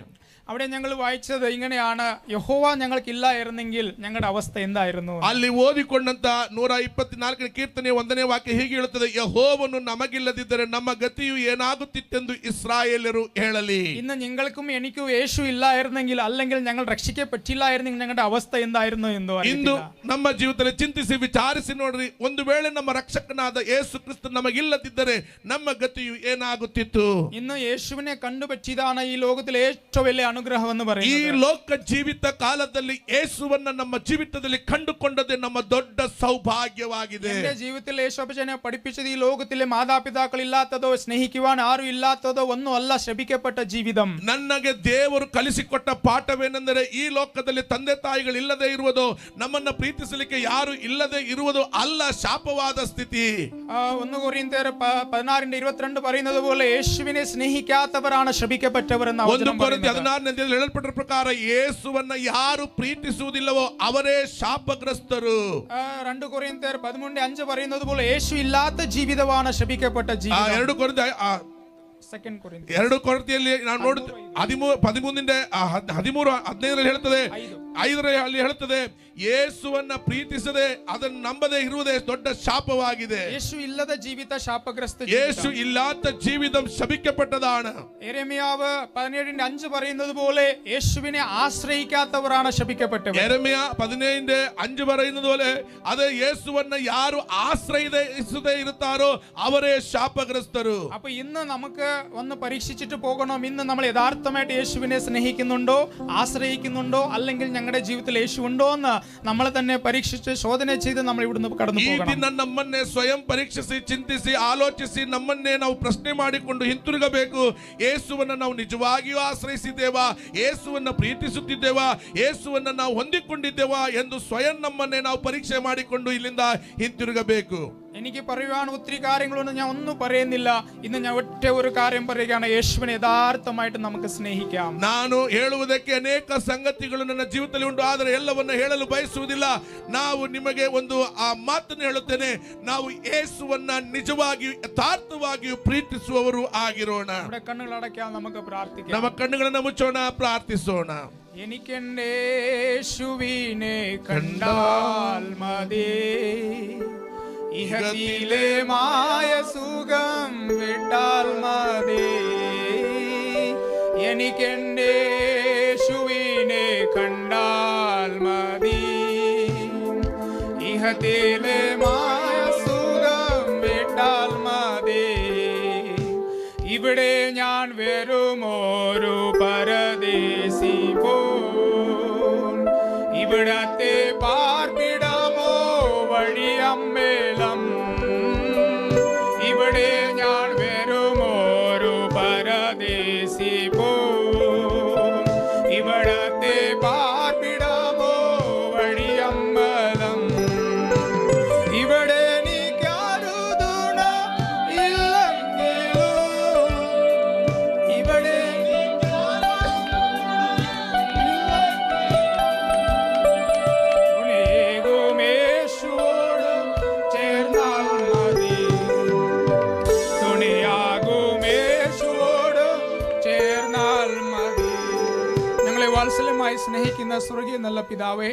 അവിടെ ഞങ്ങൾ വായിച്ചത് ഇങ്ങനെയാണ്, യഹോവ ഞങ്ങൾക്കില്ലായിരുന്നെങ്കിൽ ഞങ്ങളുടെ അവസ്ഥ എന്തായിരുന്നു. ಅಲ್ಲಿ ಓದಿಕೊಂಡಂತ 124ನೇ ಕೀರ್ತನೆ 1ನೇ ವಾಕ್ಯ ಹೀಗೆ ಹೇಳುತ್ತದೆ, ಯೆಹೋವನು ನಮಗಿಲ್ಲದಿದ್ದರೆ ನಮ್ಮ ಗತಿಯು ಏನಾಗುತ್ತಿತ್ತೆಂದು ಇಸ್ರಾಯೇಲರು ಹೇಳಲಿ. ഇന്ന് നിങ്ങൾക്കും എനിക്കും യേശു ഇല്ലായിരുന്നെങ്കിൽ, അല്ലെങ്കിൽ ഞങ്ങൾ രക്ഷിക്കപ്പെട്ടില്ലായിരുന്നെങ്കിൽ ഞങ്ങളുടെ അവസ്ഥ എന്തായിരുന്നു എന്ന് ಇಂದು ನಮ್ಮ ಜೀವಿತದಲ್ಲಿ ಚಿಂತಿಸಿ ವಿಚಾರಿಸಿ ನೋಡ್ರಿ, ಒಂದು ವೇಳೆ ನಮ್ಮ ರಕ್ಷಕನಾದ ಯೇಸು ಕ್ರಿಸ್ತ ನಮಗಿಲ್ಲದಿದ್ದರೆ ನಮ್ಮ ಗತಿಯು ಏನಾಗುತ್ತಿತ್ತು. ഇന്ന് യേശുവിനെ കണ്ടുപറ്റിയതാണ് ഈ ലോകത്തിലെ ഏറ്റവും വലിയ അനുഗ്രഹം എന്ന് ಈ പറയുന്നത്. ಲೋಕ ಜೀವಿತ ಕಾಲದಲ್ಲಿ ಯೇಸುವನ್ನ ನಮ್ಮ ಜೀವಿತದಲ್ಲಿ ಕಂಡುಕೊಂಡದೇ ನಮ್ಮ ದೊಡ್ಡ ಸೌಭಾಗ್ಯವಾಗಿದೆ. എന്റെ ജീവിതത്തിൽ യേശുവിനെ പഠിപ്പിച്ചത് ഈ ലോകത്തിലെ മാതാപിതാക്കൾ ഇല്ലാത്തതോ സ്നേഹിക്കുവാൻ ആരും ഇല്ലാത്തതോ ഒന്നും അല്ല ശപിക്കപ്പെട്ട ജീവിതം. ನನಗೆ ದೇವರು ಕಲಿಸಿಕೊಟ್ಟ ಪಾಠವೇನೆಂದರೆ, ಈ ಲೋಕದಲ್ಲಿ ತಂದೆ ತಾಯಿಗಳು ಇಲ್ಲದೆ ಇರುವುದು, ನಮ್ಮನ್ನ ಪ್ರೀತಿಸಲಿಕ್ಕೆ ಯಾರು ಇಲ್ಲದೆ ಇರುವುದು ಅಲ್ಲ, ಶಾಪವಾದ ಸ್ಥಿತಿ. 1 കൊരിന്ത്യർ 16:22 പറയുന്നത് പോലെ യേശുവിനെ സ്നേഹിക്കാത്തവരാണ് ശപിക്കപ്പെട്ടവർ എന്ന് 1 ಕೊರಿಂಥ್ಯ 16 ಹೇಳಲ್ಪಟ್ಟ ಪ್ರಕಾರ ಯೇಸುವನ್ನ ಯಾರು ಪ್ರೀತಿಸುವುದಿಲ್ಲವೋ ಅವರೇ ಶಾಪಗ್ರಸ್ತರು. 2 കൊരിന്ത്യർ 13:5 പറയുന്നത് പോലെ യേശു ഇല്ലാത്ത ജീവിതമാണ് ശപിക്കപ്പെട്ട ജീവിതം. 2 ಕೊರಿಂಥ್ಯ 2 ಕೊರಿಂಥಿಯಲ್ಲಿ ನಾವು ನೋಡುತ್ತೇವೆ 13:13-15 ಹೇಳ್ತದೆ, 5 ಹೇಳ್ತದೆ, ಯೇಸುವನ್ನ ಪ್ರೀತಿಸದೆ ಅದನ್ನು ನಂಬದೆ ಇರುವುದೇ ದೊಡ್ಡ ಶಾಪವಾಗಿದೆ. യേശു ഇല്ലാത്ത ജീവിത ശാപഗ്രസ്ത യേശു ഇല്ലാത്ത ജീവിതം ശപിക്കപ്പെട്ടതാണ്. യെരമ്യാവ് 17:5 പറയുന്നത് പോലെ യേശുവിനെ ആശ്രയിക്കാത്തവരാണ് ശപിക്കപ്പെട്ടവർ. യെരമ്യ 17:5 പറയുന്നത് പോലെ അത് യേശുവನ್ನ ಯಾರು ആശ്രയിಸದೆ ಇರುತ್ತಾರೋ ಅವರೇ ಶಾಪಗ್ರಸ್ತರು. അപ്പൊ ഇന്ന് നമുക്ക് ഒന്ന് പരീക്ഷിച്ചിട്ട് പോകണം, ഇന്ന് നമ്മൾ യഥാർത്ഥമായിട്ട് യേശുവിനെ സ്നേഹിക്കുന്നുണ്ടോ, ആശ്രയിക്കുന്നുണ്ടോ, അല്ലെങ്കിൽ ഞങ്ങളുടെ ജീവിതത്തിൽ യേശു ഉണ്ടോ എന്ന് നമ്മളെ തന്നെ പരീക്ഷിച്ച് ശോധന ചെയ്ത് നമ്മൾ ഇവിടുന്ന് കടന്നു പോകണം. ಈ ದಿನ ನಮ್ಮನ್ನೇ ಸ್ವಯಂ ಪರೀಕ್ಷಿಸಿ, ಚಿಂತಿಸಿ, ಆಲೋಚಿಸಿ, ನಮ್ಮನ್ನೇ ನಾವು ಪ್ರಶ್ನೆ ಮಾಡಿಕೊಂಡು ಹಿಂತಿರುಗಬೇಕು. ಯೇಸುವನ್ನ ನಾವು ನಿಜವಾಗಿಯೂ ಆಶ್ರಯಿಸಿದ್ದೇವಾ, ಯೇಸುವನ್ನ ಪ್ರೀತಿಸುತ್ತಿದ್ದೇವಾ, ಯೇಸುವನ್ನ ನಾವು ಹೊಂದಿಕೊಂಡಿದ್ದೇವಾ ಎಂದು ಸ್ವಯಂ ನಮ್ಮನ್ನೇ ನಾವು ಪರೀಕ್ಷೆ ಮಾಡಿಕೊಂಡು ಇಲ್ಲಿಂದ ಹಿಂತಿರುಗಬೇಕು. എനിക്ക് പറയുവാൻ ഒത്തിരി കാര്യങ്ങളൊന്നും ഞാൻ ഒന്നും പറയുന്നില്ല. ഇന്ന് ഞാൻ ഒറ്റ ഒരു കാര്യം പറയുകയാണ്, യേശുവിനെ യഥാർത്ഥമായിട്ട് നമുക്ക് സ്നേഹിക്കാം. ನಾನು ಹೇಳುವುದಕ್ಕೆ ಅನೇಕ ಸಂಗತಿಗಳು ನನ್ನ ಜೀವಿತದಲ್ಲಿ ಉಂಟು, ಆದರೆ ಎಲ್ಲವನ್ನ ಹೇಳಲು ಬಯಸುವುದಿಲ್ಲ. ನಾವು ನಿಮಗೆ ಒಂದು ಆ ಮಾತನ್ನು ಹೇಳುತ್ತೇನೆ, ನಾವು ಯೇಸುವನ್ನ ನಿಜವಾಗಿಯೂ ಯಥಾರ್ಥವಾಗಿಯೂ ಪ್ರೀತಿಸುವವರು ಆಗಿರೋಣ. നമ്മുടെ കണ്ണുകൾ അടയ്ക്കാം, നമുക്ക് പ്രാർത്ഥിക്കാം. ನಮ್ಮ ಕಣ್ಣುಗಳನ್ನು ಮುಚ್ಚೋಣ, പ്രാർത്ഥಿಸೋಣ. എനിക്കെന്റെ യേശുവിനെ കണ്ടാൽ മതി, ഇഹത്തിലെ മായ സുഖം വിട്ടാൽ മതി. എനിക്കെന്റെ യേശുവിനെ കണ്ടാൽ മതി, ഇഹത്തിലെ മായ സുഖം വിട്ടാൽ മതി. ഇവിടെ ഞാൻ വെറുമൊരു പരദേശി പോൽ, ഇവിടത്തെ പാർപ്പിടമോ വഴിയമ്പലം. ഇവിടെ ഞാൻ വെറുമൊരു പരദേശി പോൽ, ഇവിടത്തെ പാർപ്പിടമോ വഴിയമ്പലം. ഇവിടെ എനിക്കാരു തുണ ഇല്ലെങ്കിലും, ഇവിടെ തുണിയാകുമേശുവോട് ചേർന്നാൽ മതി, തുണിയാകുമേശുവോട് ചേർന്നാൽ മതി. ഞങ്ങളെ വാത്സല്യമായി സ്നേഹിക്കുന്ന സ്വർഗീയ നല്ല പിതാവേ,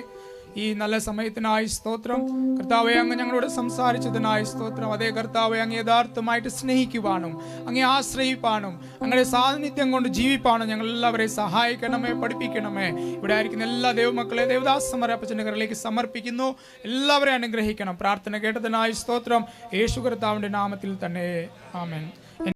ഈ നല്ല സമയത്തിനായി സ്തോത്രം. കർത്താവെ, അങ്ങ് ഞങ്ങളോട് സംസാരിച്ചതിനായി സ്തോത്രം. അതേ കർത്താവെ, അങ്ങ് യഥാർത്ഥമായിട്ട് സ്നേഹിക്കുവാനും അങ്ങേ ആശ്രയിപ്പാനും അങ്ങയുടെ സാന്നിധ്യം കൊണ്ട് ജീവിപ്പാനും ഞങ്ങൾ എല്ലാവരെയും സഹായിക്കണമേ, പഠിപ്പിക്കണമേ. ഇവിടെ ആയിരിക്കുന്ന എല്ലാ ദൈവമക്കളെ ദേവദാസന്മാരെ അപ്പച്ചൻ്റെ കരങ്ങളിലേക്ക് സമർപ്പിക്കുന്നു. എല്ലാവരെയും അനുഗ്രഹിക്കണം. പ്രാർത്ഥന കേട്ടതിനായി സ്തോത്രം. യേശു കർത്താവിൻ്റെ നാമത്തിൽ തന്നെ ആമേൻ.